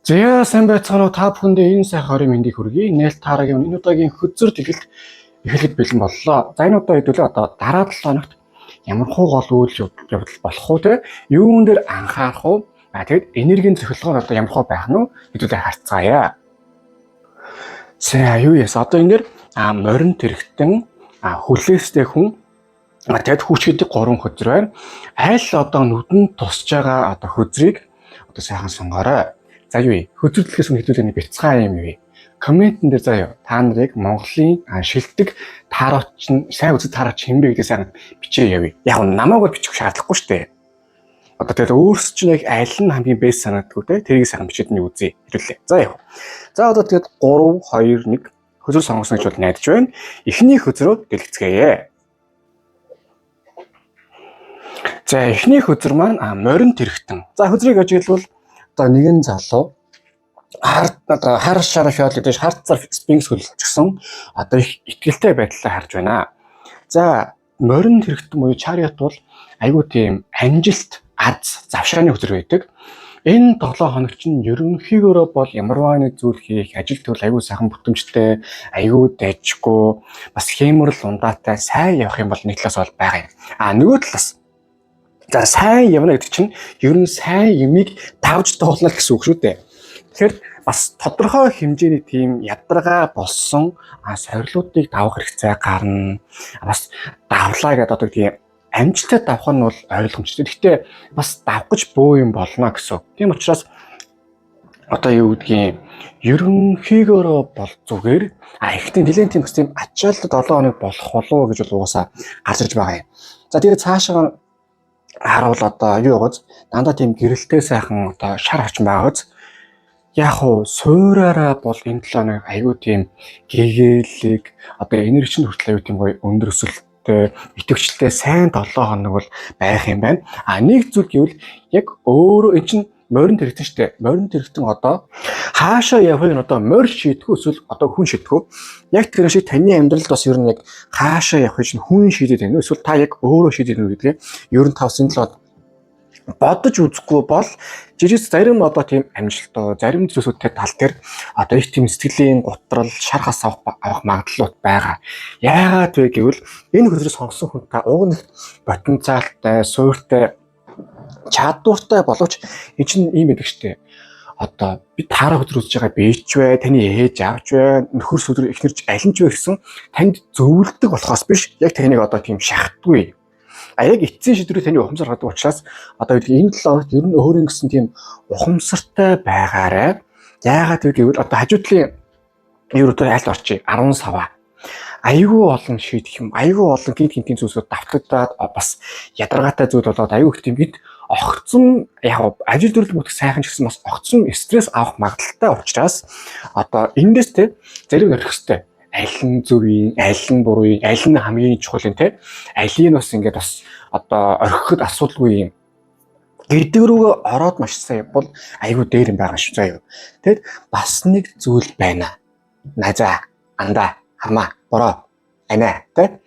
Зяа сайн байцгаана уу та бүхэндээ энэ сайхан орой мэндийг хүргэе. Нээлт таарагийн энэ удаагийн хөзөр тэгэлт эхлэх бэлэн боллоо. За энэ удаа хэдүүлээ одоо дараа 7 хоногт ямар хуу гол үйл явдал болох уу те юун дээр анхаарах уу? Тэгэд энергийн цохилгоор одоо ямар хуу байх нь вэ? Хэдүүлээ харцгаая. За юу яс одоо энэ морин тэрэгтэн хүлээстэй хүн тэгэд хүч гэдэг 3 хөзөр байна. Аль одоо нүдэнд тусж байгаа одоо хөзрийг одоо сайхан сонгоорой. За юу вэ? Хөзөрлөхөөс хэдүүлээ бяцхан юм юу вэ? Комментэн дээр заяа та нарыг Монголын шилдэг таараач нь сайн үзэл таараач хэмбэ гэдэг сайн бичээ явъя. Яг нь намайг бичих шаардлагагүй шүү дээ. Одоо тэгэл өөрсч чинь яг аль нь хамгийн бэст санагддаг те тэрийг сайн бичээд нь үзье. Хэдүүлээ. За яв. За одоо тэгээд 3 2 1 хөзөр сонгосон гэж бол найдаж байна. Эхний хөзрөө дэлгэцгээе. За эхний хөзөр маань морин тэрэгтэн. За хөзрийг ажиглавал одоо нэгэн залуу хар шар фиол гэдэг хар спинкс хөлчихсөн одоо их итгэлтэй байдлаа харж байна. За морин тэрэгтэн буюу чариот бол айгүй тийм амжилт аз завшааны хөзөр байдаг. Энэ 7 хоног чинь ерөнхийдөө бол ямарваа нэг зүйл хийх ажил төрөл айгүй сайхан бүтэмжтэй, айгүй дайжгүй, бас хэмэрл ундаатай сайн явах юм бол нэг талаас бол байгаа юм. Нөгөө талаас за сайн явна гэдэг чинь ер нь сайн юмыг давж дуулна гэсэн үг шүү дээ. Тэгэхээр бас тодорхой хэмжээний тийм ядаргаа болсон сорилуудыг давах хэрэгцээ гарна. Бас давлаа гэдэг одоо тийм амжилттай давах нь бол ойлгомжтой. Гэхдээ бас давах гэж бөө юм болно гэсэн. Тийм учраас одоо юу гэдгийг ерөнхийдөө бол зүгээр ихтэй нэлээд тийм бас тийм ачааллаа 7 хоног болох болов гэж бол угаасаа гарч ирж байгаа юм. За тэгээд цаашаа харуул одоо юу гоц дандаа тийм гэрэлтэй сайхан одоо шар хачин байгаач яг уу суураараа бол энэ 7 хоног аюу тийм гэгээлэг одоо энерги чинь хүртэл аюу тийм гоё өндөр өсөлттэй идэвхжлэлтэй сайн 7 хоног бол байх юм байна. Нэг зүйл гэвэл яг өөрөө эн чинь морин тэрэгтэн штэ. Морин тэрэгтэн одоо хаашаа явахыг нь одоо морь шийдэх эсвэл одоо хүн шийдэх үү? Яг тэр шиг таны амьдралд бас ер нь яг хаашаа явахыг чинь хүн шийдэж байна. Эсвэл та яг өөрөө шийдэж байна гэдгийг ер нь та бас энэ л бодож үзэхгүй бол жижиг зарим одоо тийм амжилттай зарим зүйлсүүдтэй тал дээр одоо их тийм сэтгэлийн гутрал шархаас авах магадлал байгаа. Яагаад вэ гэвэл энэ хөзрийг сонгосон хүн та уг нэг потенциалтай, суурьтай, чадвартай боловч энэ чинь ийм байдаг штэ. Одоо би таараа хөзөр үзэж байгаа бийч вэ, таны ээж аавч вэ, нөхөр сүдэр эхнэрч аль нь ч вэ гэсэн танд зөвлөдөг болохоос биш яг таныг одоо тийм шахтгүй. Яг эцсийн шийдвэрийг таны ухамсар гаргадаг учраас одоо энэ 7 хоногт ер нь өөрийн гэсэн тийм ухамсартай байгаарай. Яагаад гэвэл одоо хажуудлын евротор айлт орчий 10 сава. Айгүй олон шийдэх юм. Айгүй олон гинтийн зүйлсүүд давтагдаад бас ядаргаатай зүйл болоод айгүй их тийм гид огцсон яг ажил төрөл бүтэх сайхан ч гэсэн бас огцсон стресс авах магадaltaй учраас одоо эндээс те зарим өрөх хэвээр аль нь зөв юм, аль нь буруу юм, аль нь хамгийн чухал юм те. Алийг нь бас ингээд бас одоо орхиход асуудалгүй юм. Гэдэг рүүгээ ороод маш сайн бол айгүй дээр юм байгаа шүү заяа. Тэгэд бас нэг зүйл байна. Наза, анда, хамаа, бороо, анаа те.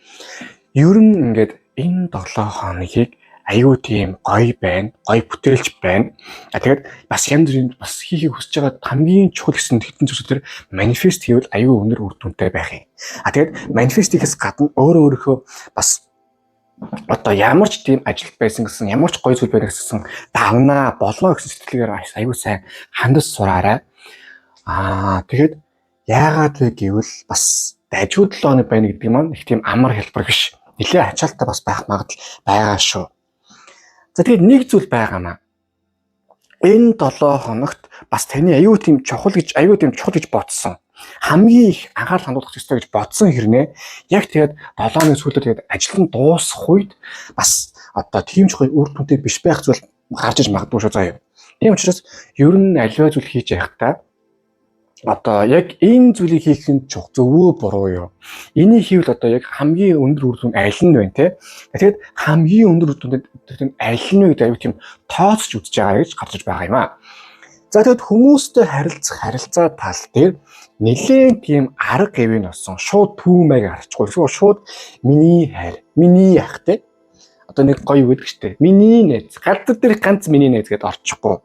Ер нь ингээд энэ 7 хоногийг айгүй тийм гоё байна, гоё бүтээлч байна. Тэгээд бас янз бүрийн бас хийхийг хүсэж байгаа хамгийн чухал гэсэн хэдэн зүйлсээр манифест хийвэл айгүй өндөр үр дүнтэй байх юм. Тэгээд манифест хийхээс гадна өөрөө бас одоо ямар ч тийм ажил байсан гэсэн ямар ч гоё зүйл байна гэсэн давнаа болно гэсэн сэтгэлээр айгүй сайн хандаж сураарай. Тэгээд яагаад вэ гэвэл бас дайжгүй 7 хоног байна гэдэг маань их тийм амар хэлбэр биш. Нилээ ачаалттай бас байх магадлал байгаа шүү. За тэгээд нэг зүйл байгаамаа. Энэ 7 хоногт бас таны аюу тийм чухал гэж бодсон. Хамгийн их анхаарал хандуулах ёстой гэж бодсон хэрнээ яг тэгээд 7 оны сүүлээр тэгээд ажил нь дуусах үед бас одоо тийм ч гоё үр дүнтэй биш байх зүйл гарч иж магадгүй шүү заяа. Тийм учраас ер нь аливаа зүйл хийж байхдаа одоо яг энэ зүйлийг хийх нь зөвөө буруу юу? Энийг хийвэл одоо яг хамгийн өндөр үр дүн аль нь вэ те? Тэгэхээр хамгийн өндөр үр дүн аль нь вэ гэдэг аюу тийм тооцож үзэж байгаа гэж гарч иж байгаа юм аа. За тэгэд хүмүүстэй харилцаа тал дээр нэлээд тийм арга хэвийн болсон. Шууд түүмэйг харчихгүй. Шууд миний хайр, миний ах те. Одоо нэг гоё үг гэдэг штэ. Миний найз, газар дээр ганц миний найз гэдээ орчихгүй.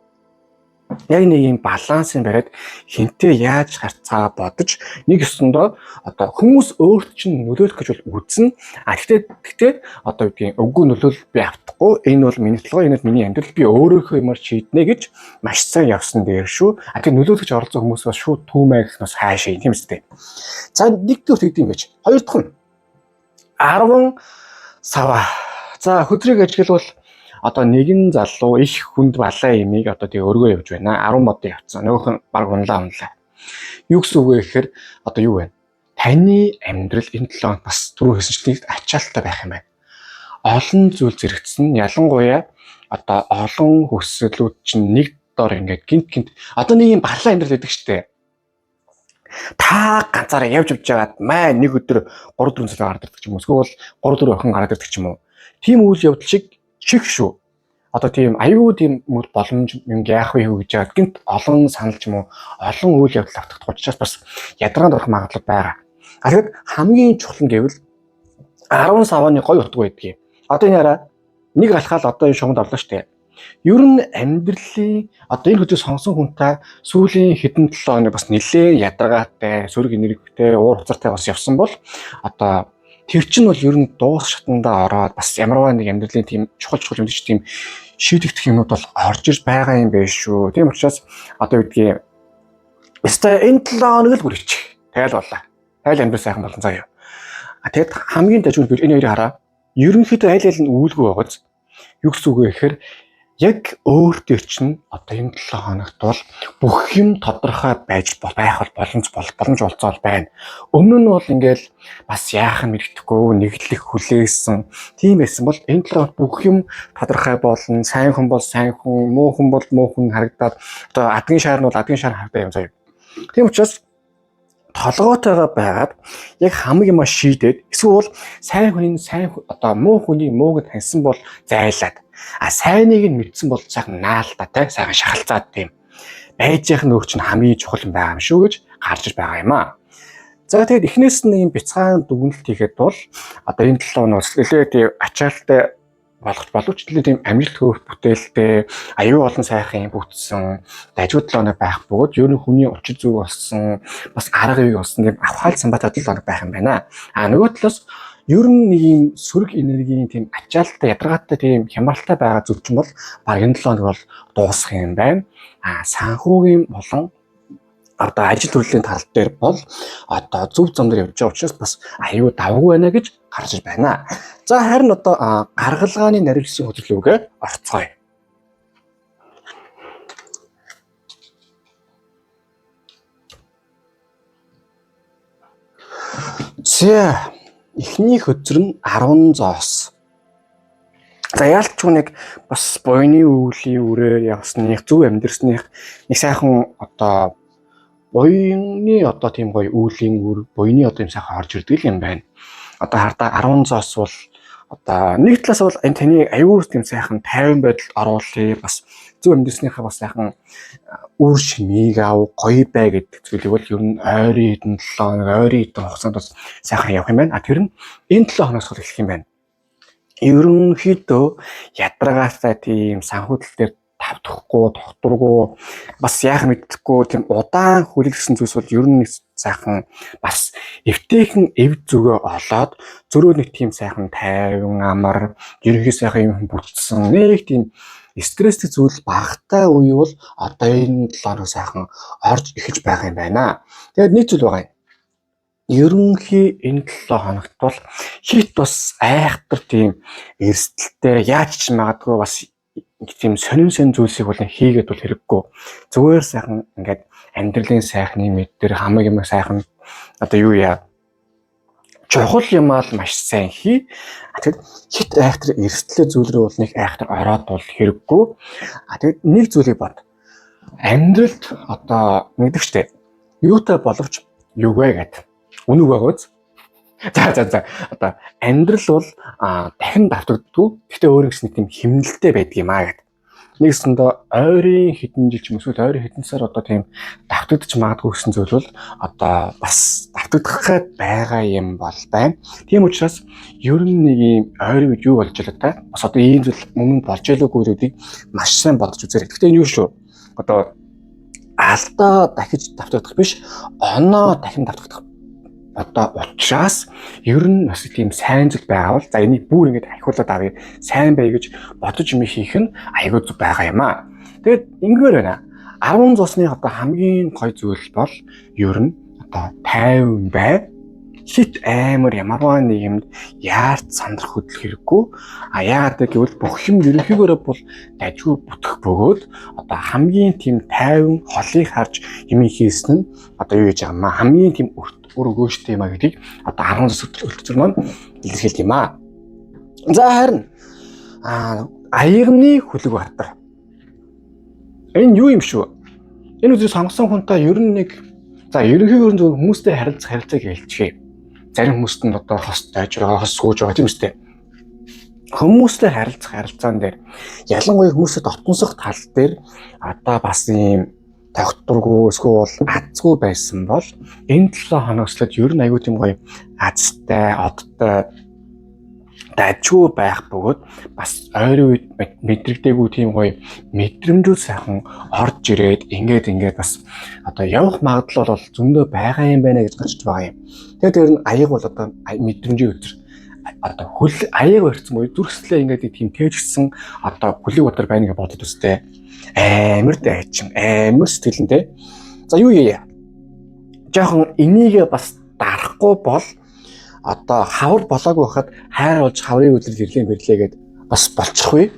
яг нэг юм балансын бариад хинтээ яаж харьцаа бодож нэг ёсондоо одоо хүмүүс өөрт чинь нөлөөлөх гэж бол үзнэ. Гэхдээ одоо үгүй үгүй нөлөөл би автахгүй. Энэ бол миний толгой, энэ бол миний амьдрал, би өөрөөхөө юмар шийднэ гэж маш сайн явсан дээр шүү. Тэгээ нөлөөлөх оролцсон хүмүүс бас шууд түүмээ гэх нас хаашаа тийм үстэй. За нэг дөр хийх юм байж. Хоёр дахь нь 10 сава. За хөдрийг ажиглавал одоо нэгэн залуу их хүнд балаа имийг одоо тэгээ өргөө явж байна. 10 мод явцсан. Нөгөөх нь баг унлаа. Юу гэсэн үг вэ гэхээр одоо юу вэ? Таны амьдрал энэ 7 хоног бас түрүү хэлсэнчлэн ачаалттай байх юм байна. Олон зүйл зэрэгцсэн. Ялангуяа одоо олон хүслүүд чинь нэг дор ингээд гинт одоо нэг юм балаа амьдрал гэдэг штеп. Та ганцаараа явж байгаад маа нэг өдөр 3-4 цаг гараад ирдэг ч юм уу. Эсвэл 3-4 охин гараад ирдэг ч юм уу. Тийм үйл явдал шиг шүү. Одоо тийм аюу тийм боломж юм яах вэ гэж яагаад гинт олон санал ч юм уу олон үйл явдал автах учраас бас ядраанд орох магадлал байгаа. Тэгэхээр хамгийн чухал нь гэвэл 10 савны гой утга байдгийг. Одоо энэ хараа нэг алхаал одоо энэ шугамд орлоо штэ. Ер нь амьдралын одоо энэ хөдөө сонсон хүнтэй сүүлийн хэдэн 7 хоног бас нэлээд ядаргаатай, сөрөг энергитэй, уур хуцартай бас явсан бол одоо тэр чинь бол ер нь дуус шатандаа ороод бас ямарваа нэг амьдралын тийм чухал юм гэж тийм шийдэгдэх юмуд бол орж ирж байгаа юм байна шүү. Тийм учраас одоо үгдгийн өстой энэ 7 хоног л бүрийчих. Тэгэл боллоо. Тэгэл амьдрал сайхан болон заа юу. Тэгэд хамгийн дажгүй би энэ хоёрыг хараа. Ерөнхийдөө аль аль нь үүлгүй байгааз юу гэсэн үг вэ гэхээр яг өөртөө чинь одоо энэ 7 хоногт бол бүх юм тодорхой байж байх боломж болцоо байна. Өмнө нь бол ингээл бас яах нь мэддэхгүй нэглэх хүлээсэн тийм байсан бол энэ 7 хоногт бүх юм тодорхой болно. Сайн хүн бол сайн хүн, муу хүн бол муу хүн харагдаад одоо адгийн шаар нь бол адгийн шаар харагдаа юм заяа. Тийм учраас толгоотойгоо байгаад яг хамаг юм шийдээд эсвэл сайн хүний одоо муу хүний мууг таньсан бол зайлаад сайныг нь мэдсэн бол сайхан наалтаатай сайхан шахалцаад тийм байж яах нөөр чинь хамгийн чухал юм байгаа юм шүү гэж гарч байгаа юм аа. За тэгээд эхнээс нь юм бяцхан дүгнэлт хийхэд бол одоо энэ 7 хоногоос нэлээд ачаалттай боловч тийм амжилт хөөх бүтээлтэй аюу олон сайхан бүтсэн дажгүй 7 хоног байх бөгөөд ер нь хүний учир зүг болсон бас арга үеиг болсон тийм авхаал самбатад 7 хоног байх юм байна. Нөгөө талаас ер нь нэг юм сөрөг энергийн тийм ачаалттай ядаргаатай тийм хямралтай байгаа зүйл чинь бол баг энэ 7 хоног бол дуусах юм байна. Санхүүгийн болон одоо ажил төрлийн тал дээр бол одоо зөв зам дээр явж байгаа учраас бас аюу давгүй байна гэж гарч байна. За харин одоо гаргалгааны нарийн хөдөлгөөгөө орцгоё. За эхний хөдөр нь 10 зоос. За яалтчгүй нэг бас буйны өвлийн үрээр явсных зөв амьдрсных нэг сайхан одоо буйны одоо тийм гоё өвлийн үр буйны одоо юм сайхан орж ирдэг юм байна. Одоо хардаа 10 зоос бол одоо нэг талаас бол энэ таны аюул тийм сайхан 50 байдалд оруулъя бас зөв амьдрсныхаа бас сайхан үр шимийг ав гоё бай гэдэг зүйлийг бол ер нь ойрын хэдэн 7 хоног ойрын хэдэн хугацаанд бас сайхан явах юм байна. Тэр нь энэ 7 хоногс бол эхлэх юм байна. Ерөнхийдөө ядаргаатай тийм санхүүтэл дээр тавтахгүй, тогтургүй бас яах мэддэхгүй тийм удаан хүлээлгсэн зүйлс бол ер нь сайхан бас эвтэйхэн эв зүгөө олоод зөрөө нэг тийм сайхан тайван амар ерөнхий сайхан юм бүтсэн нэг тийм стресстэй зүйл багтаа үе бол одоо энэ 7 хоног сайхан орж эхэлж байгаа юм байна. Тэгээд нэг зүйл байгаа юм. Ерөнхий энэ 7 хоногт бол хит бас айхтар тийм эрсдэлтэй яаж ч магадгүй бас тийм сонин зүйлсийг бол хийгээд бол хэрэггүй. Зүгээр сайхан ингээд амьдралын сайхны мэдэр хамаг юм сайхан одоо юу яа чухал юм аа маш сайн хий. Тэгэд хит айхтар эрсдлээ зүйл рүү бол нэг айхтар ороод бол хэрэггүй. Тэгэд нэг зүйлийг бод. Амьдралд одоо мэдэгчтэй юутай боловч юугээ гэдэг. Үнэг байгаач. За одоо амьдрал бол дахин давтагддгүй. Гэхдээ өөр гэсэн тийм хэмнэлттэй байдаг юм аа гэдэг. Нэгсэндээ ойрын хэдэн жил ч юм эсвэл ойрын хэдэн сар одоо тийм давтагдчих магадгүй гэсэн зүйл бол одоо бас давтагдах байгаа юм бол байна. Тийм учраас ер нь нэг юм ойрын үед юу болж байгаа та бас одоо ийм зүйл өмнө болж байлгүй зүйлүүдийг маш сайн бодож үзээрэй. Гэхдээ энэ юу шүү? одоо алдаа дахиж давтагдах биш, оноо дахин давтагдах одоо учраас ер нь бас тийм сайн зүйл байгаа бол за энийг бүр ингэж ахиулаад авъя, сайн бай гэж бодож юм хийх нь айгүй зүг байгаа юм аа. Тэгээд ингэвэр байна. 10 зуусны одоо хамгийн гой зүйл бол ер нь одоо тайван бай. Хит амар ямарваа нийгэмд яарч сандрах хөдөл хэрэггүй. Яагаад гэвэл бүх юм ерөнхийдөө бол дажгүй бүтэх бөгөөд одоо хамгийн тийм тайван холыг харж юм хийсэн нь одоо юу гэж байгаа юм аа. Хамгийн тийм өр өгөөжтэй юм а гэдгийг одоо 10 зуус үлдсэн маань илэрхийлдэг юм аа. За харин аягны хүлэг бартар. Энэ юу юм шүү? Энэ үзэл сонгосон хүнтэй ер нь нэг за ерөнхийдөө зөв хүмүүстэй харилцааг хэлчихье. Зарим хүмүүст нь одоо хос тааж байгаа, хос сууж байгаа тийм үстэй. Хүмүүстэй харилцаан дээр ялангуяа хүмүүстэй дотносох тал дээр одоо бас ийм тогтдургүй эсвэл азгүй байсан бол энэ 7 хоногслоод ер нь аюу тийм гоё азтай, одтой дажгүй байх бөгөөд бас ойрын үед мэдрэгдээгүй тийм гоё мэдрэмжүүд сайхан орж ирээд ингээд бас одоо явах магадлал бол зөндөө байгаа юм байна гэж гарч байгаа юм. Тэгээд тэр нь аяг бол одоо мэдрэмжийн өдр одоо хөл аяг барьсан буюу зүрхслээ ингээд тийм тээжсэн одоо хүлэг өдр байна гэж бодод үстэй. Амар дайчин, амар сэтгэлэнтэй. За юу яа. Жохон энийг бас дарахгүй бол одоо хавар болоогүй байхад хайр болж хаврын үйлрэл ирлээ гэд бас болчихгүй.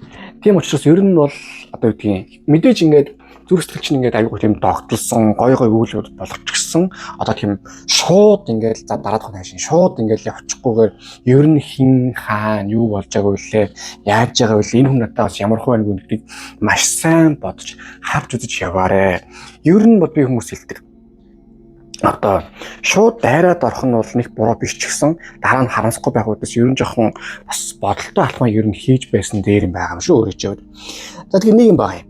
Тийм учраас ер нь бол одоо үгдгийн мэдээж ингээд зүрх сэтгэл чинь ингээд аюулгүй тийм догтлсон гой үйл болгочихсон. Одоо тийм шууд ингээд за дараад хоног шин шууд ингээд явчихгүйгээр ер нь хин хаана юу болж байгааг үлээ яаж байгаа вэ энэ хүн надад бас ямар хувь байна гэдгийг маш сайн бодож харж үзэж яваарэ. Ер нь бод би хүмүүс хэлдэг. Одоо шууд дайраад орох нь бол нэг буруу биш ч гэсэн дараа нь харамсахгүй байх үедээс ер нь жоохон бас бодолтой алхмаа ер нь хийж байсан дээр юм байгаа юм шүү өөрөө чивд. За тэгэхээр нэг юм байна.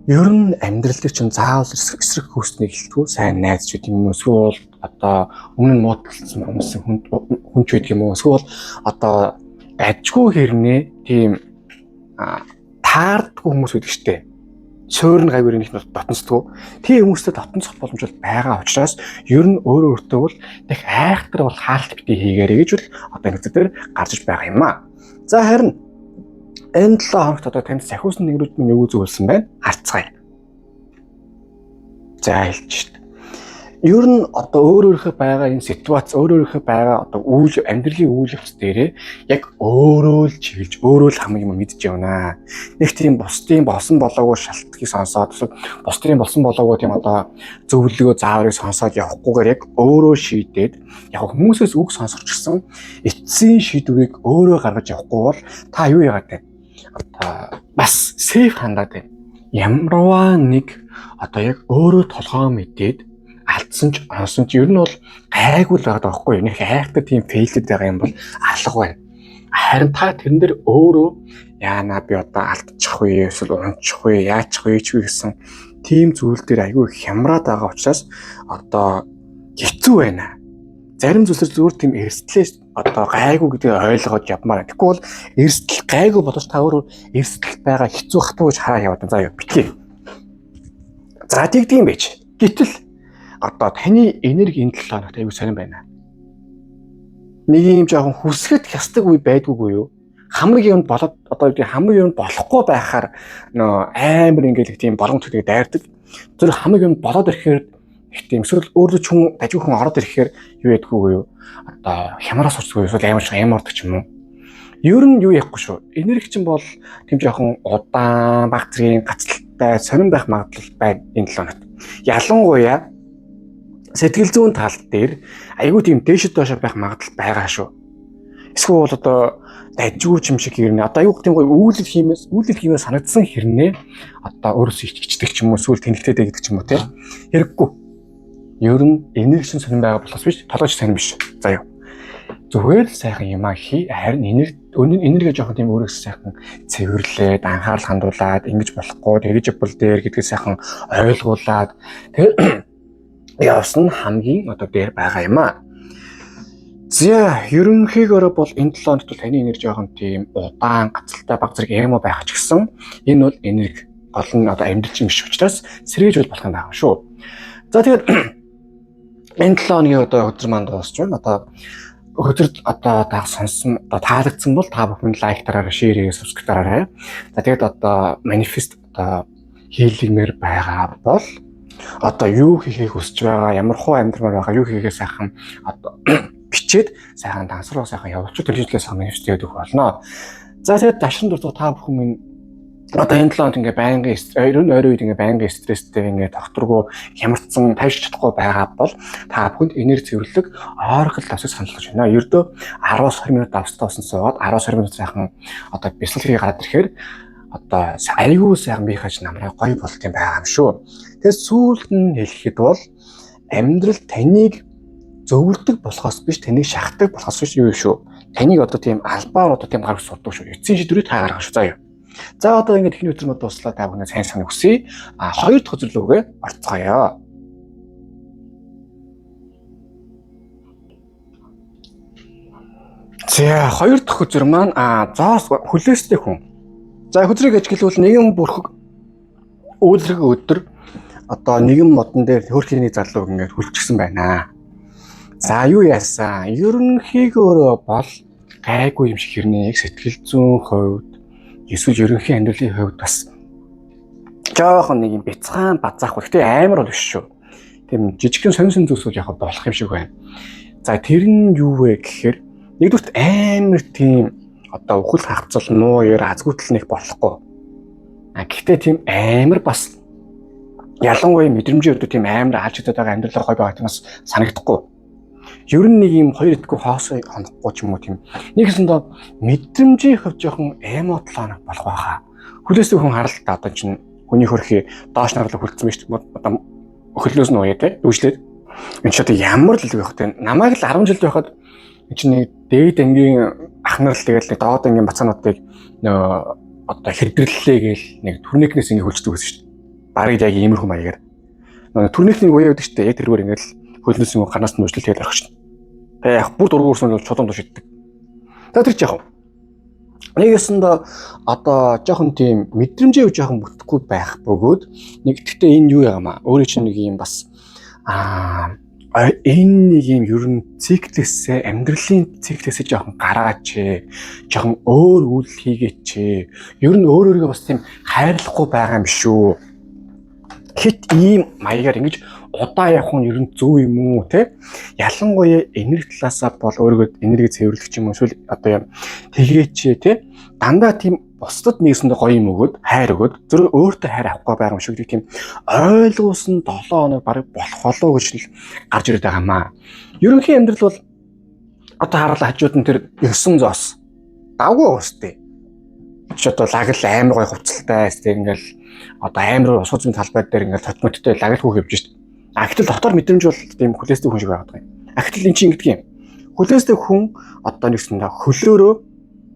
Ер нь амьдрал дээр чинь заавал эсрэг хөөснийг хэлтгүү сайн найз ч гэдэг юм уу эсвэл одоо өмнө нь муудалцсан хүн ч байдаг юм уу эсвэл одоо ажгүй хэрнээ тийм таардгүй хүмүүс байдаг штэ. Суурн гайвар нэг дотносдгоо. Тийм хүмүүстэй дотносох боломж бол байгаа учраас ер нь өөртөө бол их айхтар бол хаалт битгий хийгээрэй гэж бол одоо нэг зүйл дээр гарч иж байгаа юм аа. За харин энэ 7 хоногт одоо танд сахиусан нэгрүүд минь юу зөвлөсөн байна? Харцгаая. За хэлж шít. Ер нь одоо өөрөөхөө байгаа энэ ситуац өөрөөхөө байгаа одоо амьдралын үйл явц дээрээ яг өөрөө л чиглэж өөрөө л хамгийн юм мэдж явна. Нэг тийм бусдын болсон болоогүй шалтгаыг сонсоод бусдын болсон болоогүй тийм одоо зөвлөгөө зааврыг сонсоод явахгүйгээр яг өөрөө шийдээд яг хүмүүсээс үг сонсорчсон эцсийн шийдвэрийг өөрөө гаргаж явахгүй бол та юу яагаад вэ? Одоо бас сейф хандаад байна. Ямарваа нэг одоо яг өөрөө толгоо мэдээд алдсан ч онсон ч ер нь бол гайгүй л байгаа байхгүй юу. Нэг хайртай тийм фейлэд байгаа юм бол алга байна. Харин та тэрэн дээр өөрөө яана би одоо алдчих вэ эсвэл унчих вэ яачих вэ гэсэн тийм зүйл дээр айгүй хямраад байгаа учраас одоо хэцүү байна. Зарим зүйлсээр зүгээр тийм эрсдлээс одоо гайгүй гэдгийг ойлгоод явмаар. Тэгэхгүй бол эрсдэл гайгүй боловч та өөрөө эрсдэл байгаа хэцүү хатуу гэж хараа яваад байна. За юу битгий. За тэгдэм байж. Гэтэл одоо таны энерги энэ 7 хоногт аюу сонирн байна. Нэг юм жоохон хүсгэт хястаг үе байдгүй юу? Хамгийн юм болоод одоо хамгийн юм болохгүй байхаар нөө амар ингээл тийм боломж төдийг дайрдаг. Тэр хамгийн юм болоод ирэхээр их тийм эсвэл өөрөө ч хүн дажгүй хүн ороод ирэхээр юу ядгүй юу? Одоо хямраа сурцгүй эсвэл амардаг ч юм уу? Ер нь юу яахгүй шүү. Энерги чинь бол тийм жоохон удаан баг зэргийн гацалтай сонирн байх магадлал байна энэ 7 хоногт. Ялангуяа сэтгэл зүйн тал дээр айгүй тийм дээшд доошо байх магадлал байгаа шүү. Эсвэл бол одоо дажгүй юм шиг хэрнээ одоо айгүй тийм үйлдэл хиймээс санагдсан хэрнээ одоо өөрөөсөө ичдэг ч юм уу эсвэл тэнэгтэй гэдэг ч юм уу те хэрэггүй. Ер нь энерги сонирн байгаа болохоос биш толгойч сонирн биш. За юу. Зүгээр сайхан юм аа хий харин энерги жоохон тийм өөрөөс сайхан цэвэрлээд анхаарал хандуулад ингэж болохгүй тэгэж бол дээр гэдгийг сайхан ойлгуулад тэгээд явсан хамгийн одоо дээр байгаа юм аа. За ерөнхийдөө бол энэ 7 хоногт таны энерги жоохон тийм удаан гацалтай баг зэрэг эмо байх ч гэсэн энэ бол энерги гол нь одоо амьдралчин биш учраас сэргээж болох юм байна шүү. За тэгээд энэ 7 хоногийн одоо өдөр маань дуусч байна. Одоо өдөр одоо та сонссон одоо таалагдсан бол та бүхэн лайк дараарай, шеэр хийгээ, сабскрайб дараарай. За тэгээд одоо манифест одоо хийлгэмээр байгаа бол одоо юу хийхийг хүсэж байгаа, ямар хуу амьдрмаар байгаа, юу хийгээ сайхан одоо бичээд сайхан дансруу сайхан явуулчих төлөвлөлөө сайхан манифест хийдэг болно. За тэгээд дашрын дуртай та бүхэн одоо энэ 7 хоног ингээ байнгын ойрын үед ингээ байнгын стресстэй ингээ докторгүй хямарцсан тавьж чадахгүй байгаа бол та бүхэнд энерги цэвэрлэг ойрхол давсыг санал болгож байна. Ердөө 10-20 минут давстаасан суугаад 10-20 минут сайхан одоо бясалгал хийгээд гараад ирэхээр одоо аюул сайхан бие хаж намраа гоё болт юм байгаа юм шүү. Тэгээд сүүлд нь хэлэхэд бол амьдрал таныг зөвлөдөг болохоос биш, таныг шахдаг болохоос биш юу шүү. Таныг одоо тийм албаар одоо тийм гаргаж сурдаг шүү. Эцсийн шийдвэрийг та гаргах шүү. Заа юу. За одоо ингэ техник өдрөмөд дуслаа та бүхэн сайн санаа хүсье. Хоёр дахь өдрөлөөгөө орцгоё. За хоёр дахь өдөр маань зоос хүлээстэй хүн. За хөзрийг ажиглавал нэгэн бүрхэг үүлрэг өдөр одоо нэгэн модон дээр хөрх хийний залуу ингэж хүлчихсэн байна. За юу яасан? Ерөнхийдөө бол гайгүй юм шиг хэрнийг сэтгэл зүйн хувьд эсвэл ерөнхий амьдралын хувьд бас жоохон нэг юм бяцхан базаах. Гэхдээ амар бол биш шүү. Тийм жижигхэн сонин зүйлсүүд яг болох юм шиг байна. За тэр нь юу вэ гэхээр нэгдүгürt амар тийм одоо ухал хавцал нууяр азгүйтэл нэг болохгүй. Гэхдээ тийм амар бас ялангуяа мэдрэмжийн өдөө тийм амар алж идээд байгаа амьдралаар гой байгаа юмас санагдахгүй. Ер нь нэг юм хоёр идэхгүй хоос хонохгүй ч юм уу тийм. Нэгсэндээ мэдрэмжийн хувьд жоохон эмотлоног болох байхаа. Хүлээстэй хүн харалт та одоо чинь хүний хөрхий доош нарлаг хүлцсэн байж одоо өхөлнөөс нь уяа те дүүжлээд энэ ч одоо ямар л байх вэ? Намайг л 10 жил байхад чинь нэг дээд ангийн ах нар л тэгэл доод ангийн бацаануудыг одоо хэрдэрлэлээ гээл нэг түрнэкнээс ингээ хөлждөг гэсэн шүү дээ. Барыг яг иймэрхүү маягаар. Түрнэкний уяа гэдэг чинь яг тэргээр ингээл хөлнөөс нь гарнаас нь мөчлөлтэй орох шин. Тэгээ яг бүр дургуурсан бол чулуун душиддаг. За тэр яах вэ? Нэгэсэнд одоо жоохон тийм мэдрэмжээ жоохон бүтэхгүй байх бөгөөд нэг гэхдээ энэ юу юм аа? Өөрөө чинь нэг юм бас энэ нэг юм ер нь циклээсээ амьдралын циклээсээ жоохон гараач, жоохон өөр үйл хийгээч. Ер нь өөрөөрөө бас тийм хайрлахгүй байгаа юм шүү. Хит ийм маягаар ингэж удаа явах нь ер нь зөв юм уу те? Ялангуяа энерги талаасаа бол өөрийгөө энерги цэвэрлэх юм эсвэл одоо юм тэгээч те? Дандаа тийм бусдад нэгсэндээ гоё юм өгөөд хайр өгөөд зөв өөртөө хайр авахгүй байгаа юм шиг тийм ойлгуулсан 7 хоног бараг болох болоо гэж л гарч ирээд байгаа маа. Ерөнхий амьдрал бол одоо харуулаа хажууд нь тэр 9 зоос давгүй уустай. Чи одоо лагл амар гоё хувцалтай эсвэл ингээл одоо амар ус үзмийн талбай дээр ингээл тотмоттой лагл хүүх явж шít. Гэтэл дотор мэдрэмж бол тийм хүлээстэй хүн шиг байгаа юм. Гэтэл эн чинь ингэдэг юм. Хүлээстэй хүн одоо нэгсэндээ хөлөөрөө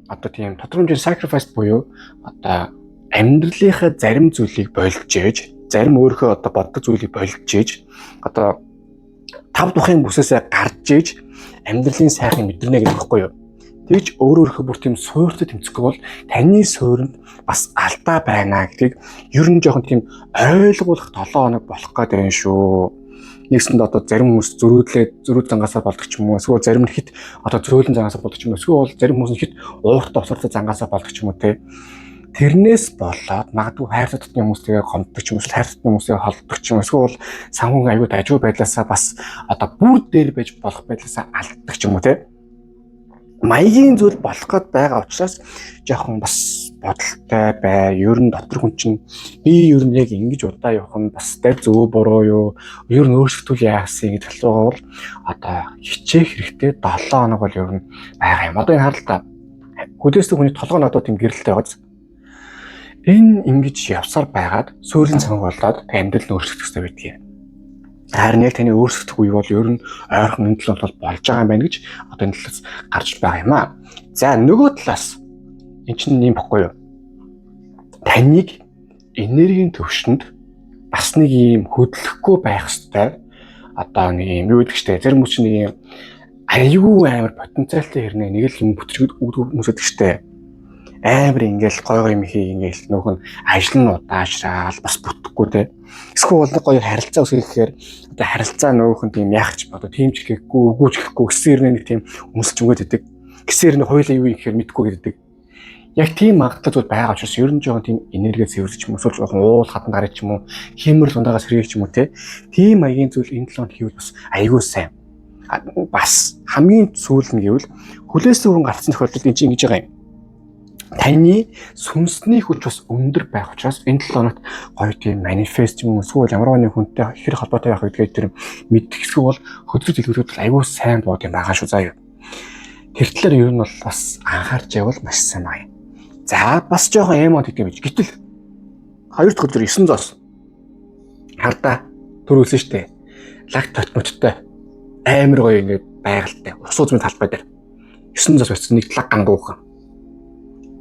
одоо тийм тодорхой хэмжээний sacrifice буюу одоо амьдралынхаа зарим зүйлийг болж ээж, зарим өөрийнхөө одоо боддог зүйлийг болж ээж, одоо тав тухайн бүсээсээ гарч ээж амьдралын сайхыг мэдэрнэ гэдэг байхгүй юу? Тэгж өөрөөрхөө бүр тийм суйртай тэмцэхгүй бол таны суйранд бас алдаа байна гэдгийг ер нь жоохон тийм ойлгуулах 7 хоног болох гэдэг юм шүү. Нэгсэнд одоо зарим хүмүүс зөрүүд зангаасаа болдог ч юм уу, эсвэл зарим нь хит одоо зөөлөн зангаасаа болдог ч юм уу, эсвэл зарим хүмүүс хит уурт овсортой зангаасаа болдог ч юм уу те. Тэрнээс болоод магадгүй хайр татны хүмүүстэйгээ гомддог ч юм уу, хайр татны хүмүүстэйгээ холддог ч юм уу, эсвэл санхүүгийн аюул дажгүй байдлаасаа бас одоо бүр дээр байж болох байдлаасаа алддаг ч юм уу те. Маягийн зүйл болох гээд байгаа учраас жоохон бас бодолтой бай. Ер нь дотор хүн чинь би ер нь яг ингэж удаа явах нь бас дэв зөв буруу юу? Ер нь өөрсдөө яасан гэдэг талбайгаа бол одоо хичээх хэрэгтэй 7 хоног бол ер нь байгаа юм. Одоо энэ харалтаа хүлээстэй хүний толгой надад тийм гэрэлтэй байгааз. Энэ ингэж явсаар байгаад сүүлийн цаг болоод амьдрал нь өөрчлөгдөх хэрэгтэй байдгийг. Харин яг таны өөрсдөх үе бол ер нь ойрхон энэ тал бол болж байгаа юм байна гэж одоо энэ талаас гарч байгаа юм аа. За нөгөө талаас эн чинь юм баггүй юу? Таныг энергийн төвшөнд бас нэг юм хөдлөхгүй байх ёстой. Одоо нэг юм юу гэдэг чтэй зарим хүмүүс нэг юм аюу амар потенциалтай хэрнээ нэг л юм бүтгэж хүмүүсэдэг чтэй. амар ингээл гоё юм хий ингээл нөх нь ажил нь удаашраал бас бүтэхгүй те. Эсвэл гоё харилцаа үсгэхээр одоо харилцаа нөөхөн тийм яахч одоо тийм ч гэхгүй үгүйч гэхгүй гэсээр нэг тийм өмсч өнгөд идэг. Гэсээр нэг хоёулаа юу юм гэхээр мэдгүй гэдэг. Яг тийм магадлал байгаа учраас ер нь жоохон тийм энерги цэвэрлэж юм эсвэл жоохон уул хатан гарч юм уу хэмэрл дундаагаас сэргийгч юм уу те. Тийм маягийн зүйл энэ 7 хоног хийвэл бас айгүй сайн. Бас хамгийн сүүл нь гэвэл хүлээсний хүн гарцсан тохиолдолд энэ чинь ингэж байгаа юм. Таны сүнсний хүч бас өндөр байх учраас энэ 7 хоногт гоё тийм манифест юм эсвэл ямар нэгэн хүнтэй хэрэг холбоотой байх гэдгээр тэр мэддэг хэсэг бол хөдөлгөөн дэлгүүрүүд айгүй сайн бод юм байгаа шүү заа юу. Тэр талаар ер нь бол бас анхаарч явал маш сайн байна. За бас жоохон эмод гэдэг юм биш. Гэтэл 2 дахь өдөр 9 зоос хардаа төрүүлсэн штэ. Лаг тотмоттой амар гоё ингээд байгальтай. Ус үзмийн талбай дээр 9 зоос очсон нэг лаг гангуухан.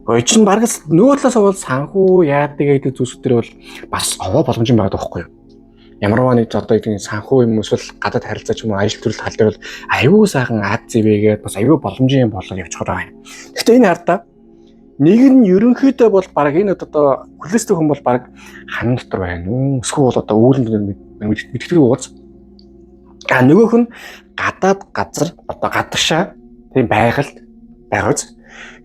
Гоё чинь баг л нөгөө талаас бол санхүү яадаг гэдэг зүйлсүүдэр бол бас овоо боломж юм байгаа даахгүй юу. Ямарваа нэг одоо гэдэг санхүү юм эсвэл гадаад харилцаа ч юм уу ажил төрөл тал дээр бол аюу сайхан ад зэвэгээд бас аюу боломжийн болол явчиход байгаа юм. Гэхдээ энэ хардаа нэг нь ерөнхийдөө бол баг энэ одоо хүлээстэй хүн бол баг хан дотор байна уу? Эсвэл одоо үүлэн мэддэг ууз. Нөгөөх нь гадаад газар одоо гадагшаа тийм байгальд байгаач.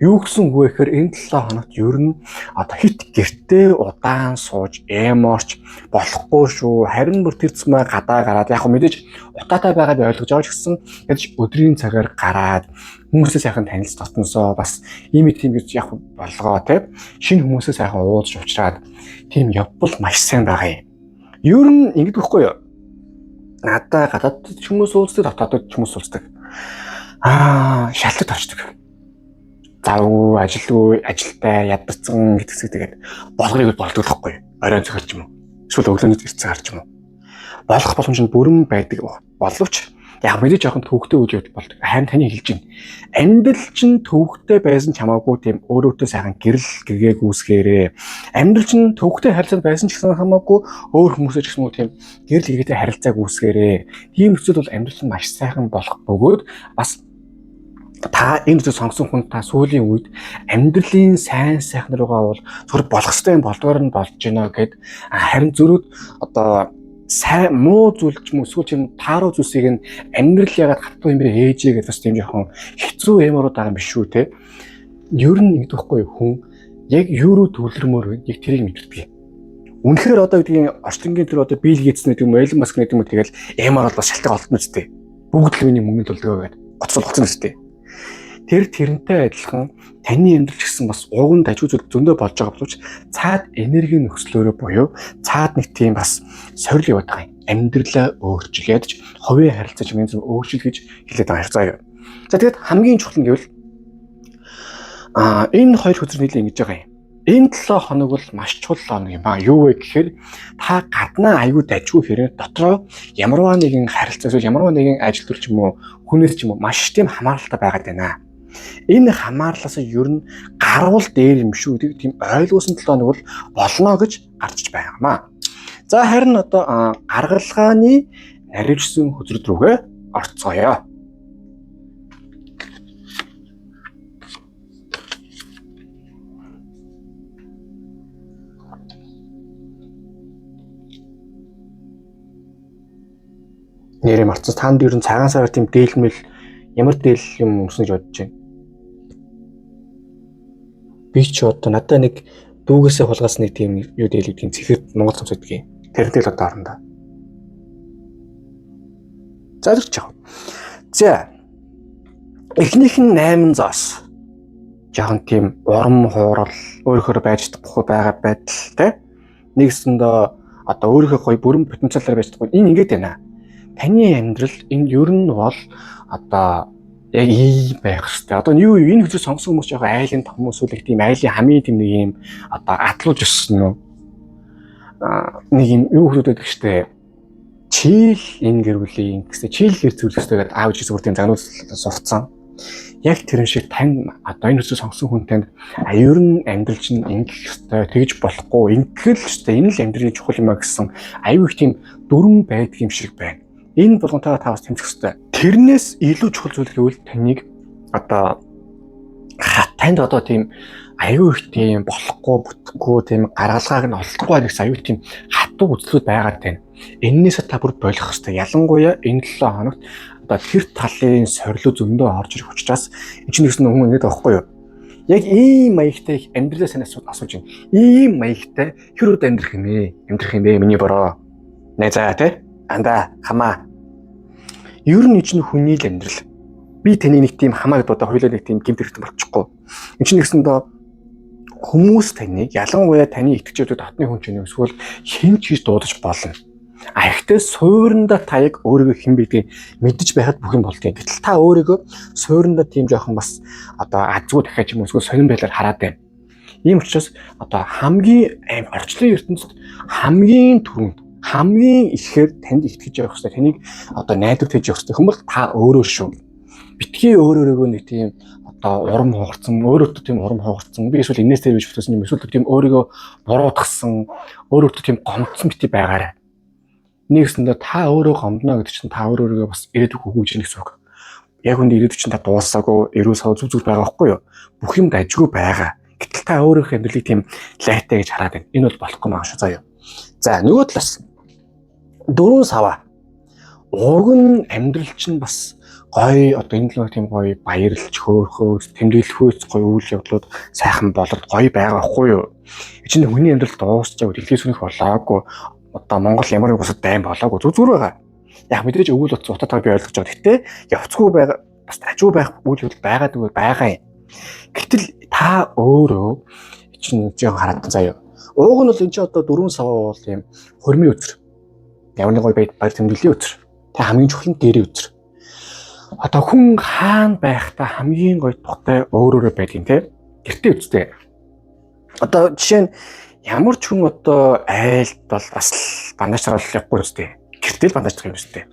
Юу гэсэн үг вэ гэхээр энэ 7 хоногт ер нь одоо хит гэртээ удаан сууж эморч болохгүй шүү. Харин бүр тэр цэцмээ гадаа гараад яг мэдээж утаатай байгаад ойлгож байгаа ч гэсэн ядаж өдрийн цагаар гараад хүмүүсээ сайхан танилж татнасоо бас ийм гэж яг болгоо тийм шинэ хүмүүсээ сайхан уулзж уулзраад тийм явбал маш сайн байгаа юм. Ер нь ингэдэг байхгүй юу? Надаа гадаад хүмүүс уулздаг, дотоодд хүмүүс уулздаг. Шалтгаан орчдөг. Завгүй, ажилгүй, ажилтай, ядарсан гэдэгсэг тэгээд болгорыг болдог байхгүй юу? Оройн цохилч юм уу? Эсвэл өглөөний зэрцээ гарч юм уу? Болох боломж нь бүрэн байдаг боловч яг мэдээж жоохон төвөгтэй үйл явдал болдог. Харин таны хэлж байна. Амьдрал чинь төвөгтэй байсан ч хамаагүй тийм өөрөөтөө сайхан гэрэл гэгээг үүсгээрээ. Амьдрал чинь төвөгтэй харилцаанд байсан ч гэсэн хамаагүй өөр хүмүүсээ ч гэсэн үү тийм гэрэл гэгээтэй харилцааг үүсгээрээ. Тийм нөхцөл бол амьдрал чинь маш сайхан болох бөгөөд бас та энэ зүйл сонгосон хүн та сүүлийн үед амьдралын сайн сайхан руугаа бол зөвхөн болох ёстой юм болдгоор нь болж байна гэд харин зөрүүд одоо сайн муу зүйл ч юм уу эсвэл тийм тааруу зүйлсийг нь амьдрал ягаад хатуу юм бэ ээжээ гэж бас тийм жоохон хэцүү юмрууд байгаа юм биш үү те. Ер нь ингэдэг байхгүй хүн яг юу руу төвлөрмөр яг тэрийг мэддэг. Үнэхээр одоо гэдгийг орчингийн тэр одоо Билл Гейтс гэдэг юм уу Элон Маск гэдэг юм уу тэгэл ямар бол шалтгаан олдно үстэй. Бүгд л миний мөнгөнд төлгөө гэдэг. Гоцсон үстэй. Тэрнтэй адилхан таны амьдрал ч гэсэн бас уг нь дажгүй зүйл зөндөө болж байгаа боловч цаад энерги нөхцлөөрөө буюу цаад нэг тийм бас сорил яваад байгаа юм. Амьдралаа өөрчилээд ч хувийн харилцаа ч юм уу өөрчил гэж хэлээд байгаа заа. За тэгээд хамгийн чухал нь гэвэл энэ хоёр хөдөр нийлээ ингэж байгаа юм. Энэ 7 хоног бол маш чухал хоног юм ба. Юу вэ гэхээр та гаднаа аюу дажгүй хэрэг дотроо ямарваа нэгэн харилцаа эсвэл ямарваа нэгэн ажил төр ч юм уу хүнээс ч юм уу маш тийм хамааралтай байгаад байна. Энэ хамаарлаас ер нь гарвал дээр юм шүү гэдэг тийм ойлгуулсан 7 хоног бол болно гэж гарч байгаамаа. За харин одоо гаргалгааны наривчсан хөдрөд рүүгээ орцгоё. Нэрээ марцсан танд ер нь цагаан сар тийм дээлмэл ямар дээл юм өмснө гэж бодож байна. Би ч одоо надад нэг дүүгээсээ хулгаас нэг тийм юу дээл гэдгийг цэхэд Монгол цамц гэдгийг. Тэрнтэй л одоо орондоо. За зэрч яах вэ? За. Эхнийх нь 8 зоос. Жаахан тийм урам хуурал өөрөөр байж чадахгүй байгаа байдал тий. Нэгсэндээ одоо өөрийнхөө гоё бүрэн потенциалаар байж чадахгүй. Энэ ингэж байна. Таны амьдрал энэ ер нь бол одоо яг ийм байх хэрэгтэй. Одоо юу энэ хөдөө сонгосон хүмүүс яг айлын том хүмүүс үлэх тийм айлын хамгийн тийм нэг юм одоо атлуулж өссөн нь нэг юм юу хөдөө гэдэг штэ. Чийл энэ гэр бүлийн гэсэн чийл гэр зүйлстэй гэдэг аавч гэсэн бүр тийм загнуул сурцсан. Яг тэр шиг тань одоо энэ хөдөө сонгосон хүн танд ер нь амьдрал чинь ингэх ёстой тэгж болохгүй ингэл штэ энэ л амьдралын чухал юм а гэсэн аюу их тийм дүрм байдаг юм шиг байна. Энэ болгонтойгоо та бас тэмцэх ёстой. Тэрнээс илүү чухал зүйл гэвэл таныг одоо танд одоо тийм аюу их тийм болохгүй бүтэхгүй тийм гаргалгааг нь олдохгүй гэсэн аюу тийм хатуу үзлүүд байгаад байна. Эннээс та бүр болох хэрэгтэй. Ялангуяа энэ 7 хоногт одоо тэр талын сорилуу зөндөө орж ирэх учраас энэ чинь гэсэн хүн ингэдэг байхгүй юу? Яг ийм маягтай амьдралаа сайн асууж байна. Ийм маягтай хэр удаа амьдрах юм бэ? Амьдрах юм бэ? Миний бороо. Найзаа те? Анда хамаа. Ер нь чинь хүний л амьдрал. Би таны нэг тийм хамаа гэдэг одоо хоёулаа нэг тийм гэмт хэрэгтэй болчихгүй. Энэ чинь нэгсэндээ хүмүүс таныг ялангуяа таны итгэжтэй татны хүн ч юм эсвэл хэн ч гэж дуудаж болно. Ихтэй суурьндаа та яг өөрийгөө хэн бидгийг мэдж байхад бүх юм болдгийг. Гэтэл та өөрийгөө суурьндаа тийм жоохон бас одоо азгүй дахиад юм эсвэл сонирн байлаар хараад байна. Ийм учраас одоо хамгийн орчлон ертөнцид хамгийн түрүүнд хамгийн ихээр танд итгэж явах хэрэгтэй. Таныг одоо найдвар хийж явах хэрэгтэй. Хүмүүс та өөрөө шүү. Битгий өөрөөрөө нэг тийм одоо урам хугарсан, өөрөөдөө тийм урам хугарсан. Би эсвэл энэс дээр биш бүтсэн юм эсвэл тийм өөрийгөө буруутгсан, өөрөөдөө тийм гомдсон бити байгаарай. Нэгсэндээ та өөрөө гомдно гэдэг чинь та өөрөөрөө бас ирээдүг хөгжиж гэнэ гэсэн үг. Яг үндэ ирээдүг чинь та дуусаагүй, эрүү сав зүг байгаа байхгүй юу? Бүх юм дажгүй байгаа. Гэтэл та өөрийнхөө амьдралыг тийм лайтай гэж хараад байна. Энэ бол болохгүй маа шүү заяа. За нөгөө талаас 4 сава. Уг нь амьдрал чинь бас гоё одоо энэ л тийм гоё баярлж хөөхөө тэмдэглэхөөс гоё үйл явдлууд сайхан болоод гоё байгаа байхгүй юу? Эцэг хүний амьдрал дуусчааг дэлхийс үнэх болоогүй одоо Монгол ямар нэг бусад дайм болоогүй зүг байгаа. Яг мэдрэж өвөл утас утаатай би ойлгож байгаа. Гэтэ явцгүй байгаа бас ажгүй байх үйл явдал байгаа юм. Гэтэл та өөрөө чинь жоо хараад заяа. Ууг нь бол энэ ч одоо 4 сав бол юм хормын өдөр. Ямар нэг гоё баяр тэмдэглэлийн өдөр. Та хамгийн чухал нь гэрээ өдөр. Одоо хүн хаана байхдаа хамгийн гоё тухтай өөрөөрөө байдгийн те гэртээ үстэй. Одоо жишээ нь ямар ч хүн одоо айлд бол бас бандажтар болохгүй үстэй. Гэртэл бандажтар юм үстэй.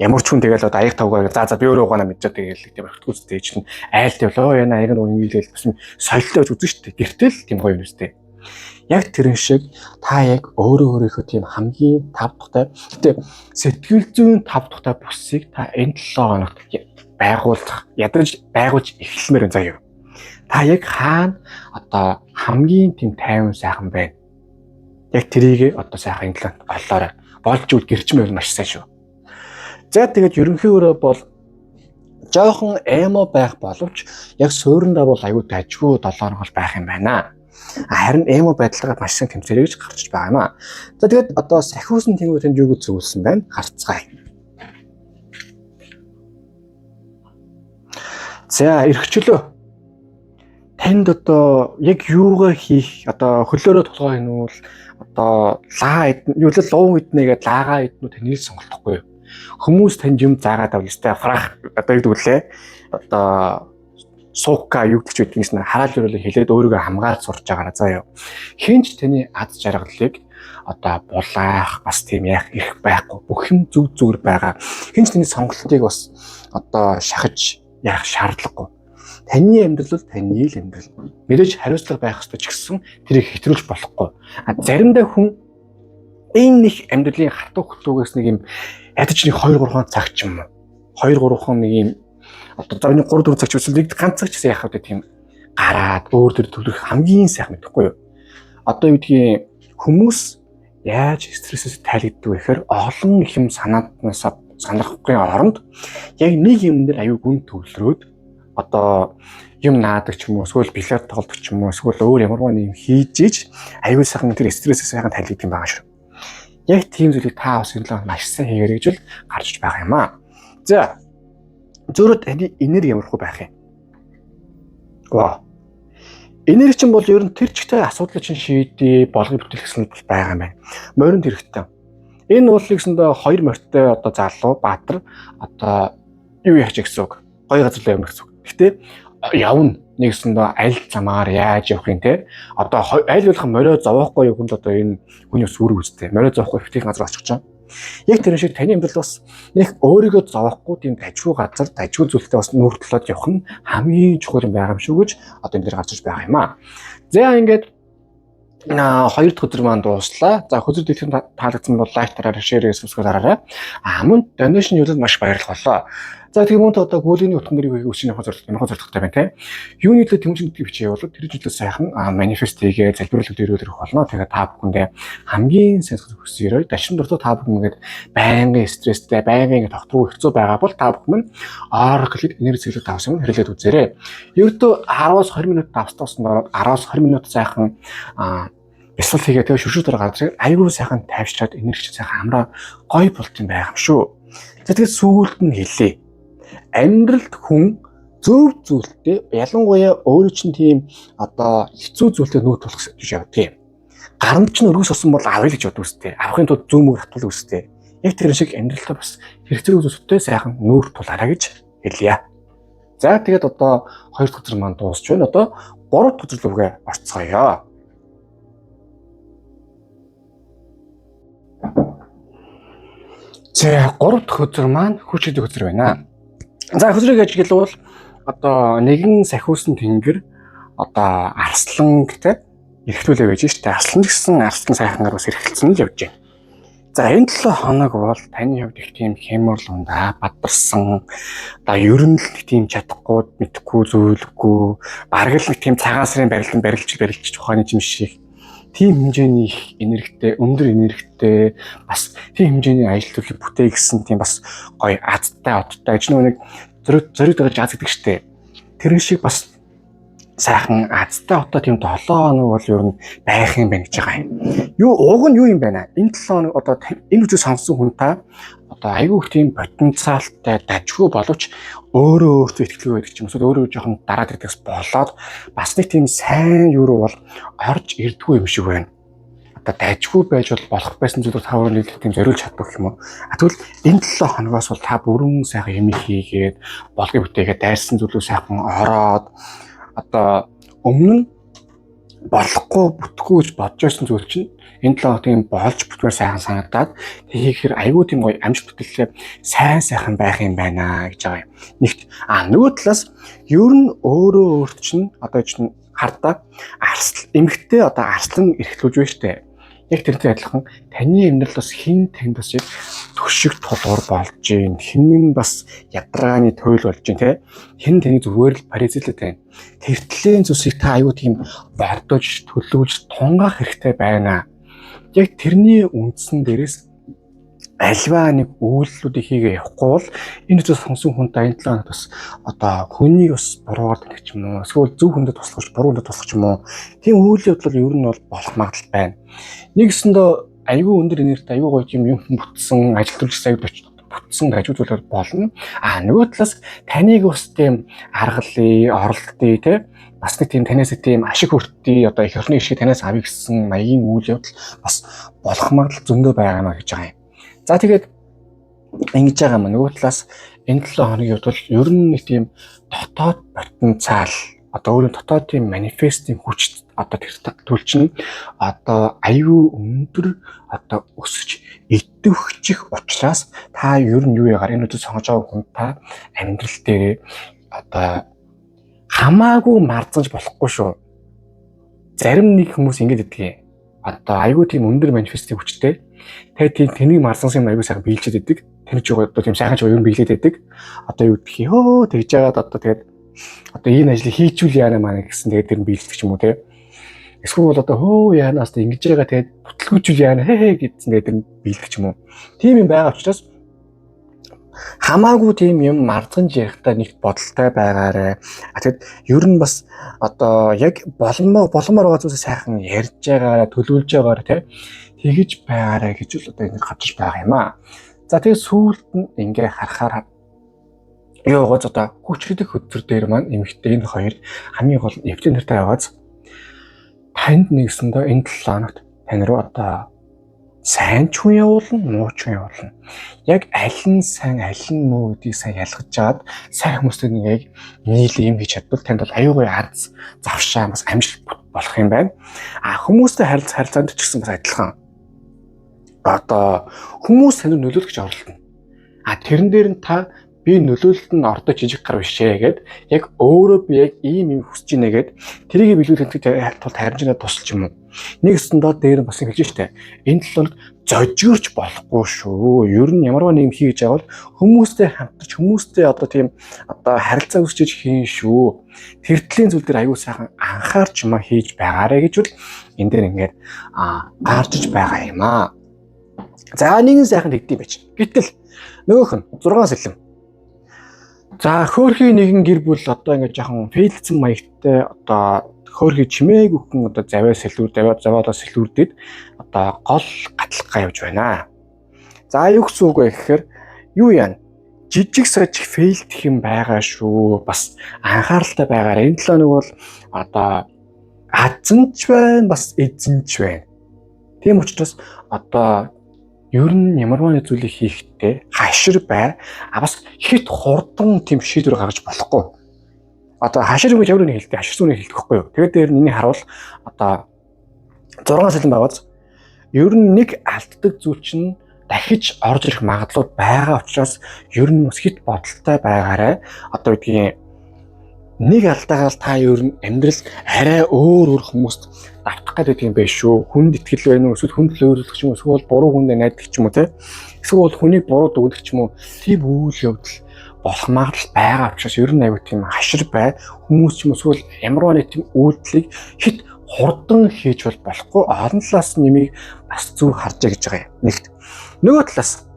Ямар ч хүн тэгэл одоо аяг тавгаа за би өөрөө угаана мэдчихэ тэгэл тийм байхгүй үстэй. Чинь айлт явлаа яна аяг нь унгийлэл бас соёлтой гэж үзэн штэ. Гэртэл тийм гоё юм үстэй. Яг тэрэн шиг та яг өөрийнхөө тийм хамгийн тав тухтай гэтээ сэтгэл зүйн тав тухтай бүсийг та энэ 7 хоногт ядарч байгуулж эхлэмээр заяа. Та яг хаана одоо хамгийн тийм тайван сайхан байна. Яг тэрийг одоо сайхан энэ талд олоорой. Болж үл гэрчмээр маш сайн шүү. За тэгээд ерөнхийдөө бол жоохон эмо байх боловч яг суурьндаа бол аюу дажгүй 7 хоног байх юм байна. Харин эмо байдлаар маш сайн тэмцээрэй гэж гарч байгаа юм аа. За тэгээд одоо сахиусан тэнгуү тэнд юу гэж зөвлөсөн байна? Харцгаая. За эрхчлөө. Танд одоо яг юугаа хийх одоо хөлөөрөө тулгаа хийнүүл одоо юу л луу иднэгээд лагаа иднүү таны сонголтохгүй юу? Хүмүүс танд юм заагаад авлаа фрах одоо юу гэдгүүлээ одоо суука юу гэж байдгийгс нэ хараал өрөөлө хэлээд өөрийгөө хамгаалж сурч байгаараа заяа. Хинч таны аз жаргалыг одоо булаах бас тийм яах их байхгүй. Бүх юм зүг зүгээр байгаа. Хинч таны сонголтыг бас одоо шахаж яах шаардлагагүй. Таны амьдрал бол таны л амьдрал. Мэдээж хариуцлага байх ёстой ч гэсэн тэрийг хэтрүүлж болохгүй. Заримдаа хүн энэ нэг амьдралын хатуу хөтөөс нэг юм ядаж нэг 2-3 цаг ч юм уу. 2-3 нэг юм одоо зовны 3-4 цаг ч үгүй нэг ганц цаг ч гэсэн яах вэ тийм гараад өөр төр төлөх хамгийн сайхан мэдэхгүй юу. Одоо юу гэдгийг хүмүүс яаж стрессээс тайлгддаг вэ гэхээр олон их юм санаатнаас санахгүй оронд яг нэг юм дээр аюу гүн төвлөрөөд одоо юм наадаг ч юм уу эсвэл билет тоглодог ч юм уу эсвэл өөр ямар нэг юм хийж иж аюу сайхан тэр стрессээс сайхан тайлгддаг юм байгаа шүү. Яг тийм зүйлийг та бас энэ маш сайн хийгэрэй гэж л гарч байгаа юм аа. За зөөрөд таны энерги ямархуу байх юм. Ваа. Энерги чинь бол ер нь тэр чигтэй асуудлыг чинь шийдээ болгоё бүтээх гэсэн бол байгаа юм байна. Моринд хэрэгтэй. Энэ уулыг гэсэндээ 2 морьтой одоо залуу Баатар одоо юу яах гэсэн үг. Гоё газар л явах гэсэн үг. Гэтэ явна нэгсэндээ аль замаар яаж явах юм те. Одоо аль болох морио зовоохгүй хүнд одоо энэ хүний ус үр үзтэй. Морио зовоохгүй хэвтийн газар очих чинь. Яг тэр шиг таны амьдрал бас нэг өөрийгөө зовоохгүй тийм дажгүй газар, дажгүй зүйлтэй бас нүүртлээд явах нь хамгийн чухал юм байгаа юм шүү гэж одоо энэ дээр гарч иж байгаа юм аа. За ингээд 2 дахь өдөр маань дууслаа. За хөзөр дэлхийн таалагдсан бол лайк тараараа, шеэр хийгээ, субскрайб дараарай. Мөн донешн юу л маш баярлах болоо. За тийм мөн одоо гүйлгээний утган нэрийг өсөж явах зорилготой байна те. Юуны төлөө тэмцэн гэдгийг бичиж явуулаад тэр зүйлээ сайхан манифест хийгээ залбирлууд ирүүлэх болно. Тэгээд та бүхэндээ хамгийн сайн хүсээрэй. Дашин дуртай та бүхэн ингээд байнгын стресстэй, байнгын ингээд тогтворгүй хэцүү байгаа бол та бүхэн Oracle энерги цэглэг давсан юм хэрэглээд үзээрэй. Ердөө 10-20 минут давстагсан дараа 10-20 минут сайхан бясалгал хийгээ тэгээ шүршүү дараа гарч айгүй сайхан тайвшраад энерги сайхан амраа гоё болт юм байх юм шүү. Тэгээд сүүлд нь хэлээ. Амьдралд хүн зөв зүйлтэй ялангуяа өөрөө чинь тийм одоо хэцүү зүйлтэй нүүр тулах гэж явдаг юм. Гарамт чинь өргөс осон бол авъя гэж боддог үстэй. Авахын тулд зүүн мөр хатвал үстэй. Яг тэр шиг амьдралдаа бас хэрэгцээ үзүүлэлттэй сайхан нүүр тулаарай гэж хэлье. За тэгээд одоо 2 дахь өдөр маань дуусч байна. Одоо 3 дахь өдөр рүүгээ орцгоё. За 3 дахь өдөр маань хүчтэй өдөр байна. За хөзрийг ажиглавал одоо нэгэн сахиусан тэнгэр одоо арслан гэдэг эрхлүүлээ байж штэ. Арслан гэсэн арслан сайхангаар бас эрхэлсэн л явж байна. За энэ 7 хоног бол таны хувьд их тийм хямралундаа бадарсан одоо ер нь л тийм чадахгүй мэдхгүй зөвлөхгүй бараг л тийм цагаан сарын барилж ухааны юм шиг тийм хэмжээний их энергитэй, өндөр энергитэй бас тийм хэмжээний ажил төрлийн бүтээй гэсэн тийм бас гоё азтай одтой гэж нэг зориг дагаж аз гэдэг штэ. Тэр шиг бас сайхан азтай одтой тийм 7 хоног бол ер нь байх юм байна гэж байгаа юм. Уг нь юу юм бэ наа? Энэ 7 хоног одоо энэ үгийг сонсон хүн та одоо айгүй их тийм потенциалтай дажгүй боловч өөрөө өөртөө ихтэй байдаг ч юм уу өөрөө жоохон дараад ирдэгс болоод бас нэг тийм сайн юу руу бол орж ирдэггүй юм шиг байна. Одоо дажгүй байж болох байсан зүйлүүд тавар нийлэх тийм зориулж чаддаг юм уу? Тэгвэл энэ 7 хоногоос бол та бүрэн сайхан юм хийгээд болгоё бүтээгээд дайрсан зүйлөө сайхан ороод одоо өмнө нь болохгүй бүтггүй гэж бодож байсан зүйл чинь энэ 7 хоног болж бүтмээр сайхан санагдаад тэгэхээр айгүй тийм гоё амжилт бүтээлээ сайхан байх юм байна гэж байгаа юм. Нэгт нөгөө талаас ер нь өөрөө өөрт чинь одоо чинь хардаа эмэгтэй одоо арслан эрхлүүлж байна штэ. Яг тэрнтэй адилхан таны амьдрал бас хин танд бас төшиг тулгуур болж гин хин нь бас ядрааны туйл болж гин те хин таны зүгээр л паразитлээд байна. Тэртлийн зүйлсийг та аюу тийм бордож төлөвлөж тунгаах хэрэгтэй байна. Яг тэрний үндсэн дээрээс альва нэг үйлдэлүүдийг хийгээ явахгүй бол энэ зүйл сонсон хүн та энэ 7 хоногт бас одоо хүнийг бас буруугаар таних ч юм уу эсвэл зөв хүндэд туслах буруу хүндэд туслах ч юм уу тийм үйл явдал ер нь бол болох магадлал байна. Нэгэсэндээ аюу өндөр энергитэй аюу гоё юм бүтсэн ажил төрөлч сая бүтсэн ажиглуулаад болно. Нөгөө талаас таныг бас тийм аргалын оролтын те бас нэг тийм танаас тийм ашиг хүртээ одоо их орны шиг танаас авъя гэсэн маягийн үйл явдал бас болох магадлал зөндөө байгаа маа гэж байгаа юм. За тэгээд ингэж байгаа маа нөгөө талаас энэ 7 хоногийн хувьд бол ер нь нэг тийм дотоод потенциал одоо өөрийн дотоод тийм манифестийн хүч одоо тэр төлчин одоо аюу өндөр одоо өсөж идэвхжих учраас та ер нь юу яагаар энэ үдэ сонгож байгаа хүн та амьдрал дээр одоо хамаагүй марцаж болохгүй шүү. Зарим нэг хүмүүс ингэж гэдгийг одоо аюу тийм өндөр манифестийн хүчтэй тэгээд тэнийг марсан юм аюу сайхан биелчихэд байдаг. Тэр ч одоо тийм сайхан ч ер нь биелээд байдаг. Одоо юу гэх ёо тэгж яагаад одоо тэгээд одоо энэ ажлыг хийчихвэл яана маа гэсэн тэгээд тэр нь биелдэг ч юм уу те. Эсвэл бол одоо хөө яанаас тэ ингэж байгаа тэгээд бүтлгүүчүүл яана хээ гэдсэн тэгээд тэр нь биелдэг ч юм уу. Тийм юм байгаа учраас хамаагүй тийм юм марцган ярихтаа нэгт бодолтой байгаарэ. Тэгэд ер нь бас одоо яг боломоор байгаа зүйлсээ сайхан ярьж байгаарэ, төлөвлөж байгаарэ те. Тэгэж байгаарэ гэж л одоо ингэ хавчиж байгаа юм аа. За тэгээд сүүлд нь ингээ харахаар юу гоц одоо хүчрэх өдөр дээр маань эмэгтэй энэ хоёр хамгийн гол эвдэн нэртэй байгааз танд нэгсэндээ энэ 7 хоногт тань руу одоо сайн ч хүн явуулна, муу ч хүн явуулна. Яг аль нь сайн, аль нь муу гэдгийг сайн ялгаж жаад сайн хүмүүстэй нэг нийл юм хийж чадвал танд бол аюулгүй ард завшаа бас амжилт болох юм байна. Хүмүүстэй харилцаанд ч гэсэн бас адилхан. Одоо хүмүүс танд нөлөөлөх гэж оролдоно. Тэрэн дээр нь та би нөлөөлөлт нь ордоо жижиг гар бишээ гэд яг өөрөө би яг ийм хүсэж ийнэ гэд тэрийг биелүүлэхэд тул харамжнаа тусалж юм уу. Нэгсэн доо дээр бас хэлж штэ. Энэ 7 хоног зожигорч болохгүй шүү. Ер нь ямарваа нэг хийж байгаа бол хүмүүстэй хамтарч хүмүүстэй одоо тийм одоо харилцаа үүсгэж хийн шүү. Тэртлийн зүйл дээр аюул сайхан анхаарч юм хийж байгаарэ гэж бол энэ дээр ингээд гарчиж байгаа юм аа. За нэгэн сайхан тэгдэм байж. Гэтэл нөгөөх нь 6 сэлэм. За хөөрхийн нэгэн гэр бүл одоо ингээд жоохон фейлцэн маягтай одоо хөөрхий чимээг өгөн одоо заваа заваалаа сэлүүрдэд одоо гол гатлахгаа явж байна. За юу гэсэн үг вэ гэхээр юу яана? Жижиг саж фейлдэх юм байгаа шүү. Бас анхааралтай байгаарай. Энэ 7 хоног бол одоо азанч байна, бас эзэнч байна. Тийм учраас одоо ер нь ямарваа зүйлийг хийхдээ хашир бай. Бас хит хурдан тийм шийдвэр гаргаж болохгүй. Одоо хашир юм ямар нэг хэлдэг, хашир сүнийг хэлдэг байхгүй юу? Тэгээд дээр миний харуул одоо 6 сэлэн байгааз ер нь нэг алддаг зүйл чинь дахиж орж ирэх магадлал байгаа учраас ер нь бас хит бодолтой байгаарай. Одоо үгдгийн нэг алдаагаар та ер нь амьдрал арай өөр хүмүүст давтах гэдэг юм байх шүү. Хүнд итгэл байна уу? Эсвэл хүнд лөөрөлдөх ч юм уу? Эсвэл буруу хүндээ найдах ч юм уу те? Эсвэл хүнийг буруу дүгнэх ч юм уу? Тийм үйл явдал болох магадлал байгаа учраас ер нь аюу тийм хашир бай. Хүмүүс ч юм уу эсвэл ямар нэг тийм үйлдэлийг хит хурдан хийж болохгүй. Олон талаас нэмийг бас зөв харжаа гэж байгаа юм. Нэгт. Нөгөө талаас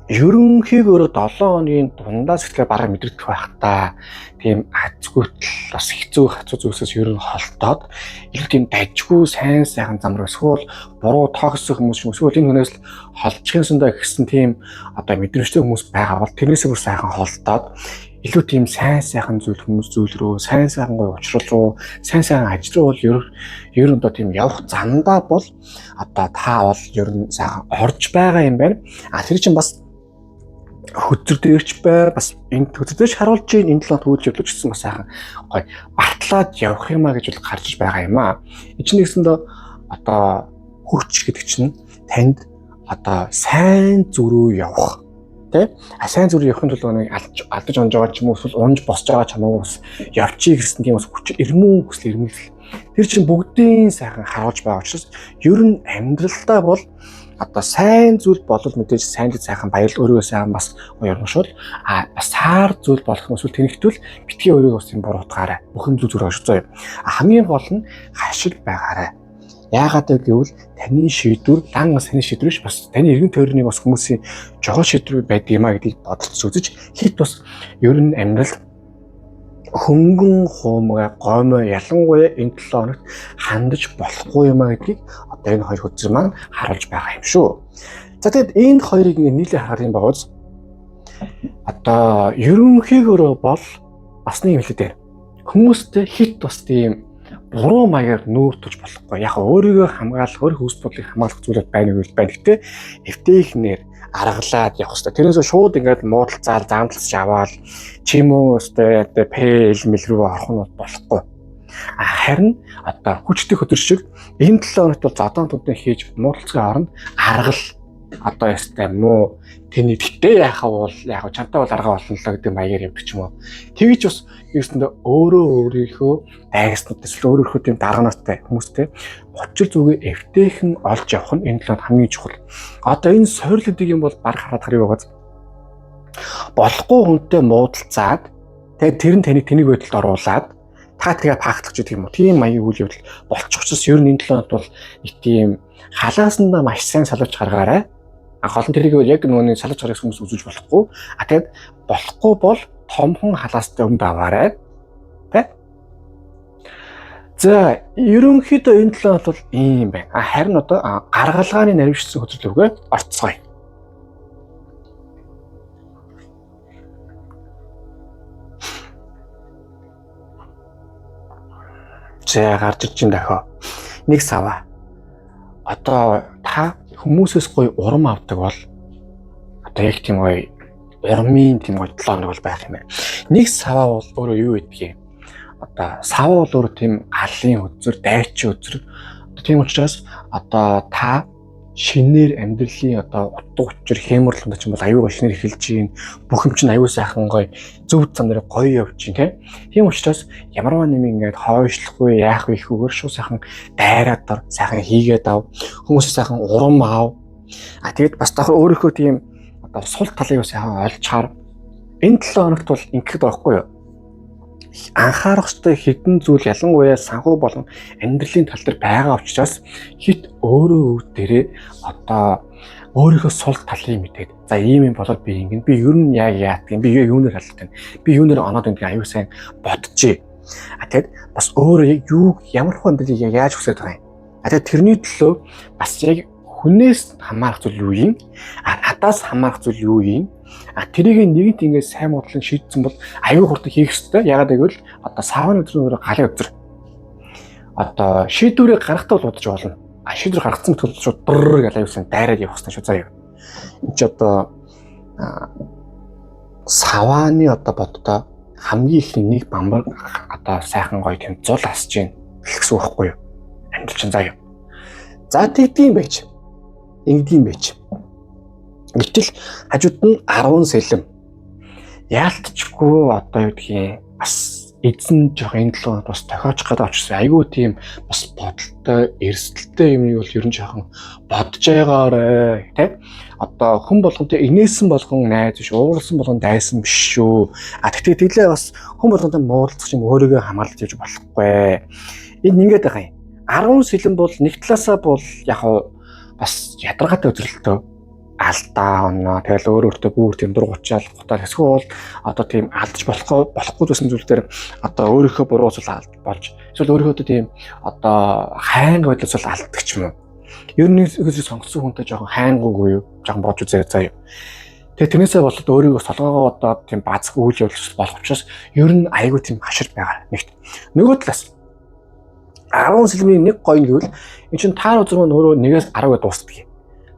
ерөнхийдөө 7 хоногийн дундаас ихлээр бараг мэдрэгдэх байх та. Тийм азгүйтэл бас хэцүү зүйлсээс ер нь холтоод илүү тийм дажгүй сайн сайхан зам руу эсвэл буруу тоогсон хүмүүс эсвэл энэ хүнээс л холжихын сундаа гэсэн тийм одоо мэдрэмжтэй хүмүүс байгаа бол тэрнээсээ бүр сайхан холтоод илүү тийм сайн сайхан зүйл рүү сайн сайхан гой уучрал руу сайн сайхан ажил руу бол ер нь одоо тийм явах замдаа бол одоо та бол ер нь сайхан орж байгаа юм байна. Тэр чинь бас хөтөр дээрч бай бас энэ хөтөр дээрч харуулж энэ 7 хоног явуулж гэсэн бас сайхан гой батлаад явах юмаа гэж бол гарч байгаа юм аа. Энэ чинь нэгсэндээ одоо хүч гэдэг чинь танд одоо сайн зүрөө явах тий сайн зүрөө явахын тулд нэг алдаж онж байгаа ч юм уу эсвэл унж босч байгаа ч юм уу бас явчих гэсэн тийм бас хүч ирмэн хүсэл ирмэлзэл тэр чинь бүгдийн сайхан харуулж байгаа учраас ер нь амьдралдаа бол одоо сайн зүйл болол мэдээж сайн зүйл сайхан баярл өөрийгөө сайхан бас уярмшуул бас саар зүйл болох юм эсвэл тэнэгтвэл битгий өөрийгөө бас юм буруутгаарай. Бүхэн зүйл зүрх ашиг зөө. Хамгийн гол нь хашиг байгаарай. Яагаад гэвэл таны шийдвэр дан бас таны шийдвэр ш бас таны эргэн тойрны бас хүмүүсийн жоо шийдвэр байдгиймаа гэдгийг бодолцож үзэж хит бас ер нь амьдрал хөнгөн хуумгай гомой ялангуяа энэ 7 хоногт хандаж болохгүй юмаа гэдгийг одоо энэ хоёр хөтөр маань харуулж байгаа юм шүү. За тэгэд энэ хоёрыг нийлээ харах юм байгаас одоо ерөнхийдөө бол бас нэг юм хэлээ дээ. Хүмүүстэй хит бас тийм буруу маягаар нүүртэж болохгүй. Яг өөрийгөө хамгаалах, өөрийнхөө хүс бодлыг хамгаалах зүйлүүд байна уу байна. Гэтэ эвтэйхнэр аргалаад явах хэрэгтэй. Тэрнээс шууд ингээд муудалцаал, заамталж аваад чим үү өстэй пэл рүү орох нь болохгүй. Харин одоо хүчтэй хөтөр шиг энэ 7 хоногт бол зодон төдөө хийж муудалцгаа орно аргал одоо ястай муу тэний гэтээ яхаа бол яг чамтай бол арга болно л гэдэг маягаар явдаг ч юм уу. Тэгж бас ерөөсөндөө өөрийнхөө дайгснуудаас л өөрийнхөө тийм дарганаатай хүмүүстэй очил зүгээ эвтэйхэн олж явах нь энэ 7 хамгийн чухал. Одоо энэ сойрл гэдэг юм бол баг хараад харъя байгааз болохгүй хүнтэй муудалцаад тэгээд тэр нь тэнийг байдалд оруулаад та тэгээ пакталж гэдэг юм уу. Тийм маягийн үйл явдал болчих учраас ер нь энэ 7 хоногт бол нэг тийм халаасандаа маш сайн салууч гаргаарай. Гол нь тэрийг яг нөгөө салж гаргах хүмүүс үзүүлж болохгүй. Тэгээд болохгүй бол томхон халаастай өмд аваарай. Тэ? За, ерөнхийдөө энэ 7 хоногт бол ийм байна. Харин одоо гаргалгааны наривчсан хөтөлбөргөө орцгоё. За, гарч ирж ин дахио. Нэг саваа. Одоо та хүмүүсээс гоё урам авдаг бол одоо яг тийм гоё урмын тийм гоё 7 хоног бол байх юм байна. Нэг саваа бол өөрөө юу гэдгийг одоо саваа бол өөрөө тийм алын үзэр, дайчин үзэр. Тийм учраас одоо та шинээр амьдралын одоо утга учир хэмэрлэнд ч юм бол аюугаа шинээр эхэлж гин бүх юм чинь аюу сайхан гоё зөв зам дээр гоё явж гин тийм учраас ямарваа нэм ингээд хойшлохгүй яах вэ ихүүгээр шууд сайхан дайраад дар сайхан хийгээд ав хүмүүсээ сайхан урам аав Тэгээд бас давхар өөрийнхөө тийм одоо сул талыг бас яхаа олж чаар энэ 7 хоногт бол ингэхэд байхгүй юу? Анхаарах ёстой хэдэн зүйл ялангуяа санхүү болон амьдралын тал дээр байгаа учраас хит өөрөө өв дээрээ одоо өөрийнхөө сул талыг мэдээд за ийм юм болоод би ингэн би ер нь яг яадаг юм би юунаар халддаг би юунаар оноод ингэ аюу сайн бодчихъя. Тэгээд бас өөрөө яг юу ямар хүн амьдралыг яаж хүсэж байгаа юм. Тэгээд тэрний төлөө бас яг хүнээс хамаарах зүйл юу юм? Надаас хамаарах зүйл юу юм? Тэрийг нэгэнт ингэ сайн модлон шийдсэн бол аюу хурдан хийх ёстой. Ягаад гэвэл одоо савны өдрөөр галын өдөр. Одоо шийдвэрийг гаргахтаа бол удаж болно. Шийдвэр гаргацсан мэт шууд бррр гэж аюусан дайраад явах хэрэгтэй шүү заяа. Энд ч одоо савааны одоо боддоо хамгийн их нэг бамбар одоо сайхан гоё тийм зул асж гин гэсэн үг байхгүй юу? Амьдрал чинь заяа. За тэгдэм байж. Ингэдэм байж. Гэтэл хажууд нь 10 сэлэм. Яалтчгүй одоо юу гэдгийг бас эзэн жоох энэ 7 хоног бас тохиоч гэдэг очсон. Айгүй тийм бас бодолтой, эрсдэлтэй юмыг бол ер нь жоохон бодож байгаарэ тий. Одоо хүн болгонтэй инээсэн болгон найз биш, ууралсан болгон дайсан биш шүү. Тэгтээ тэглээ бас хүн болгонтой муудалцах юм өөрийгөө хамгаалж явж болохгүй. Энэ ингэдэг байгаа юм. 10 сэлэм бол нэг талаасаа бол яг бас ядаргаатай үзрэлтөө алдаа оноо тэгэл өөртөө бүр тийм дургуучаал гутаар хэсгүү бол одоо тийм алдаж болохгүй гэсэн зүйл дээр одоо өөрийнхөө бурууц болж эсвэл өөрийнхөө тийм одоо хайнг байдлаас бол алддаг ч юм уу. Ер нь үгүйс сонгосон хүнтэй жоохон хайнгуугүй юу жоохон бодж үзээ заяа. Тэгээ тэрнээсээ болоод өөрийгөө солгоогоо одоо тийм базг үйл явдал болох учраас ер нь айгүй тийм хашир байгаа. Нэгт нөгөө талаас 10 сэлмийн нэг гоё нь гэвэл эн чинь таар үзэр маань өөрөө 1-10 гэдээ дуустдаг.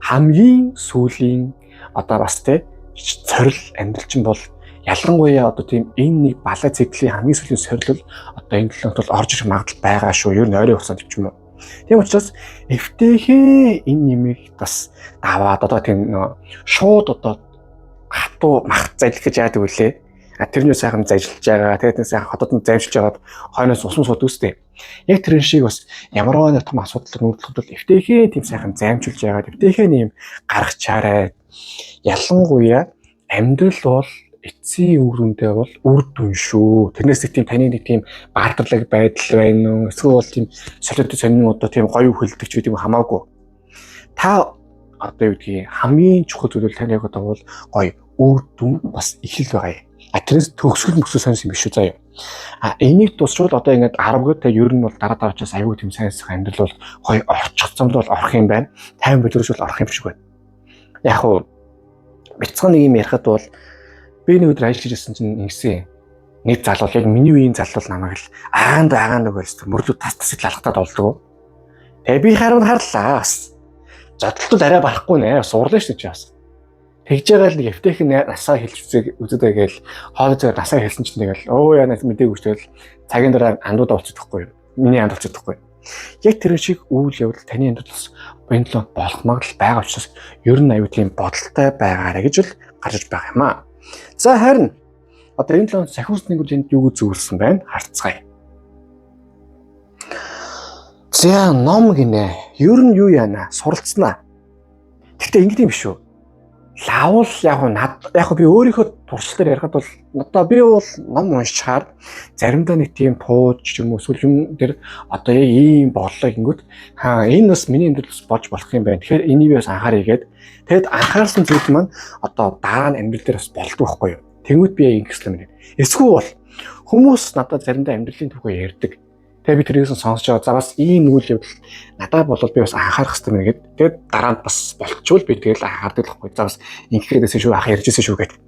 Хамгийн сүүлийн одоо бас тий сорил амьдрал чинь бол ялангуяа одоо тийм энэ нэг балай циклийн хамгийн сүүлийн сорил одоо энэ 7 хоногт бол орж ирэх магадлал байгаа шүү. Ер нь ойрын хугацаанд ч юм уу. Тийм учраас эвтэйхээ энэ нэмийг бас даваад одоо тийм шууд одоо хатуу мах зайлх гэж яадаг үлээ. Тэрний сайхан зажилж байгаа. Тэгээд нэг сайхан хотод нь замжилж байгаад хойноос ус сууд үстэй. Яг тэр шиг бас ямар нэг том асуудал нүүдлэхэд бол эвтэйхээ тийм сайхан замжилж байгаа. Эвтэйхээ нэм гарах чараа. Ялангуяа амьдрал бол эцсийн үр дүндээ бол үр дүн шүү. Тэрнээс тийм таны нэг тийм баатарлаг байдал байна уу? Эсвэл бол тийм солиотой сонин одоо тийм гоё хөлдөг ч гэдэг юм хамаагүй. Та одоо юу гэдгийг хамгийн чухал зүйл таны яг одоо бол гоё үр дүн бас их л байгаа юм. Тэрнээс төгсгөл сонс юм биш үү заяа. Энийг тусчвал одоо ингээд 10 гэдэг ер нь бол дараа дараачаас аюу тийм сайнсах амьдрал бол гоё орчихсон бол орох юм байна. 50 билүүрч бол орох юм шиг байна. Яг уу бяцхан нэг юм ярихад бол би нэг өдөр ажиллаж ирсэн чинь ингэсэн. Нэг залуу яг миний үеийн залуу намайг л аагаан өгөөс мөрлөө тас тасыг лалгатаад олдог. Тэгээ би харлаа бас. Зодтолтод арай барахгүй нэ. Суурлаа шүү дээ бас. Тэгж байгаа л нэг эвтэйхэн насаа хэлж үзээд гээл хоол зэрэг насаа хэлсэн чинь тэгэл өө яа мэдээг өгчөөл цагийн дараа андууд олцдохгүй юу. Миний анд олцдохгүй. Яг тэр шиг үйл явдал таны андууд бас энэ л болох магадлал байгаа учраас ер нь аюу тийм бодолтой байгаарэ гэж л гарч байгаа юм аа. За харин одоо энэ л сахиус нэг үл энд юу зөвлөсөн байна харцгаая. За ном гинэ. Ер нь юу яана суралцснаа. Гэхдээ ингэ юм биш үү? Лавл яг би өөрийнхөө туршлагаар ярихад бол одоо би бол ном уншихаар заримдаа нэг тийм тууж юм уу эсвэл юм дээр одоо яг ийм боллоо гингүүт энэ бас миний амьдрал бас болж болох юм байна. Тэгэхээр энийг би бас анхааръя гээд тэгэд анхаарсан зүйл маань одоо дараа нь амьдрал дээр бас болдог байхгүй юу. Тэнгүүт би яг ингэсэн юм. Эсвэл бол хүмүүс надад заримдаа амьдралын түүхээ ярьдаг. Тэгээ би тэрээс сонсож байгаа. За бас ийм үйл явдал надад болол би бас анхаарах хэрэгтэй мэн гэдэг. Тэгээд дараа нь бас болчихвол би тэгэл анхаардаг л байхгүй. За бас ингэхээдээс шүү ах ярьжсэн шүү гэдэг.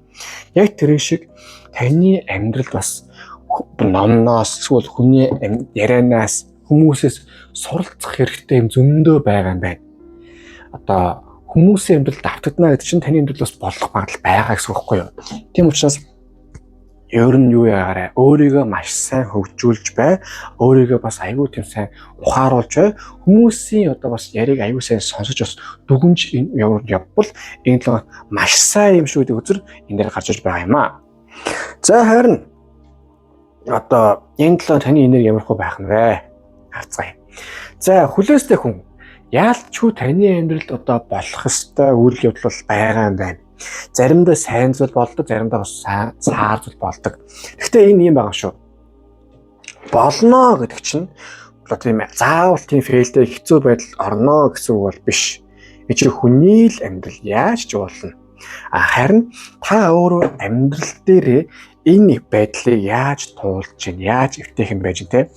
Яг тэр шиг таны амьдрал бас номноос эсвэл хүний ярианаас хүмүүсээс суралцах хэрэгтэй юм зөндөө байгаа юм байна. Одоо хүмүүсийн амьдрал давтагдана гэдэг чинь таны амьдрал бас болох магадлал байгаа гэсэн үг байхгүй юу? Тийм учраас ер нь юу яарэ өөрийгөө маш сайн хөгжүүлж бай, өөрийгөө бас аюу тийм сайн ухааруулж бай, хүмүүсийн одоо бас яриг аюу сайн сонсож бас дүгнж явбал энэ л маш сайн юм шүү гэдэг үзэр энэ дээр гарч иж байгаа юм аа. За харин одоо энэ л таны энерги ямар хөө байх нь вэ? Харцгаая. За хүлээстэй хүн Яалтчгүй таны амьдралд одоо болох ёстой үйл явдал байгаа юм байна. Заримдаа сайн зүйл болдог, заримдаа бас цаар зүйл болдог. Гэхдээ энэ юм байгаа шүү. Болно гэдэг чинь одоо тийм заавал тийм фейлдээ хэцүү байдал орно гэсэн үг бол биш. Энэ чинь хүний л амьдрал яаж ч болно. Харин та өөрөө амьдрал дээр энэ байдлыг яаж туулж чинь, яаж эвтэйхэн байж чинь те.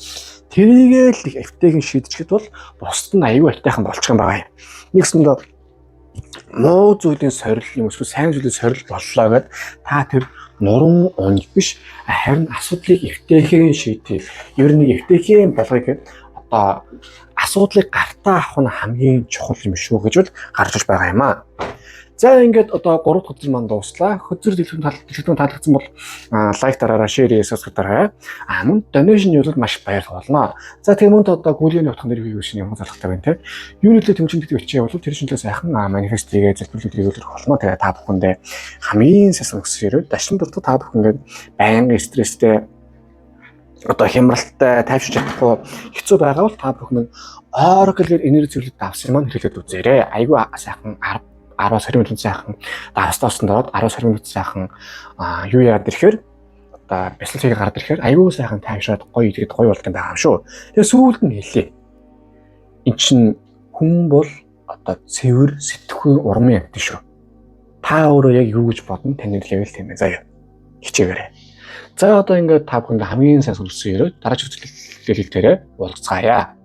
Тэрийгээ л их эвтэйхэн шийдчихэд бол бусд нь аюу айтайхан болчих юм байгаа юм. Нэгсэндээ муу зүйлийн сорил юм эсвэл сайн зүйлийн сорил боллоо гэд та тэр нуран унж биш харин асуудлыг эвтэйхэн шийдэе. Ер нь эвтэйхэн болгоё гэхэд одоо асуудлыг гартаа авах нь хамгийн чухал юм шүү гэж бол гарч иж байгаа юм аа. За ингээд одоо 3 дахь өдөр маань дууслаа. Хөдөр дэлгэрэн таалагдсан бол лайк дараарай, шеэр хийсээс дараарай. Мөн донешн явуулаад маш баярлалаа. За тийм мөн одоо гүлийн утга нэр хийх шин юм залхахтай байна те. Юу нэлээд тэмцэн гэдэг бичиж явуул тэр шинжлэх сайхан манифест хийгээ зөвлөлт хийгүүлэх болно. Тэгээ та бүхэндээ хамгийн сайн өсөөрөө дашин дуртай та бүхэндээ байнгын стресстэй одоо хямралтай тайвширч чадахгүй хэцүү байгаа бол та бүхэн Oracle-ээр энерги зөвлөлт авсан маань хэлээд үзээрэй. Айгүй сайхан 10-20 минут сайхан давстаасан дороод 10-20 минут сайхан юу яагаад ирэхээр одоо бясалгыг гараад ирэхээр аюу сайхан тайвшраад гоё идэхэд гоё болдог юм байгаа юм шүү. Тэгээ сүүлд нь хэлээ. Эн чинь хүн бол одоо цэвэр сэтгхүй урмын амьтан шүү. Та өөрөө яг юу гэж бодно таны левел тийм ээ заяа. Хичээгээрэй. За одоо ингээд та бүхэнд хамгийн сайн сонссон ерөө дараач хөтөлбөрөөр уулзцаая.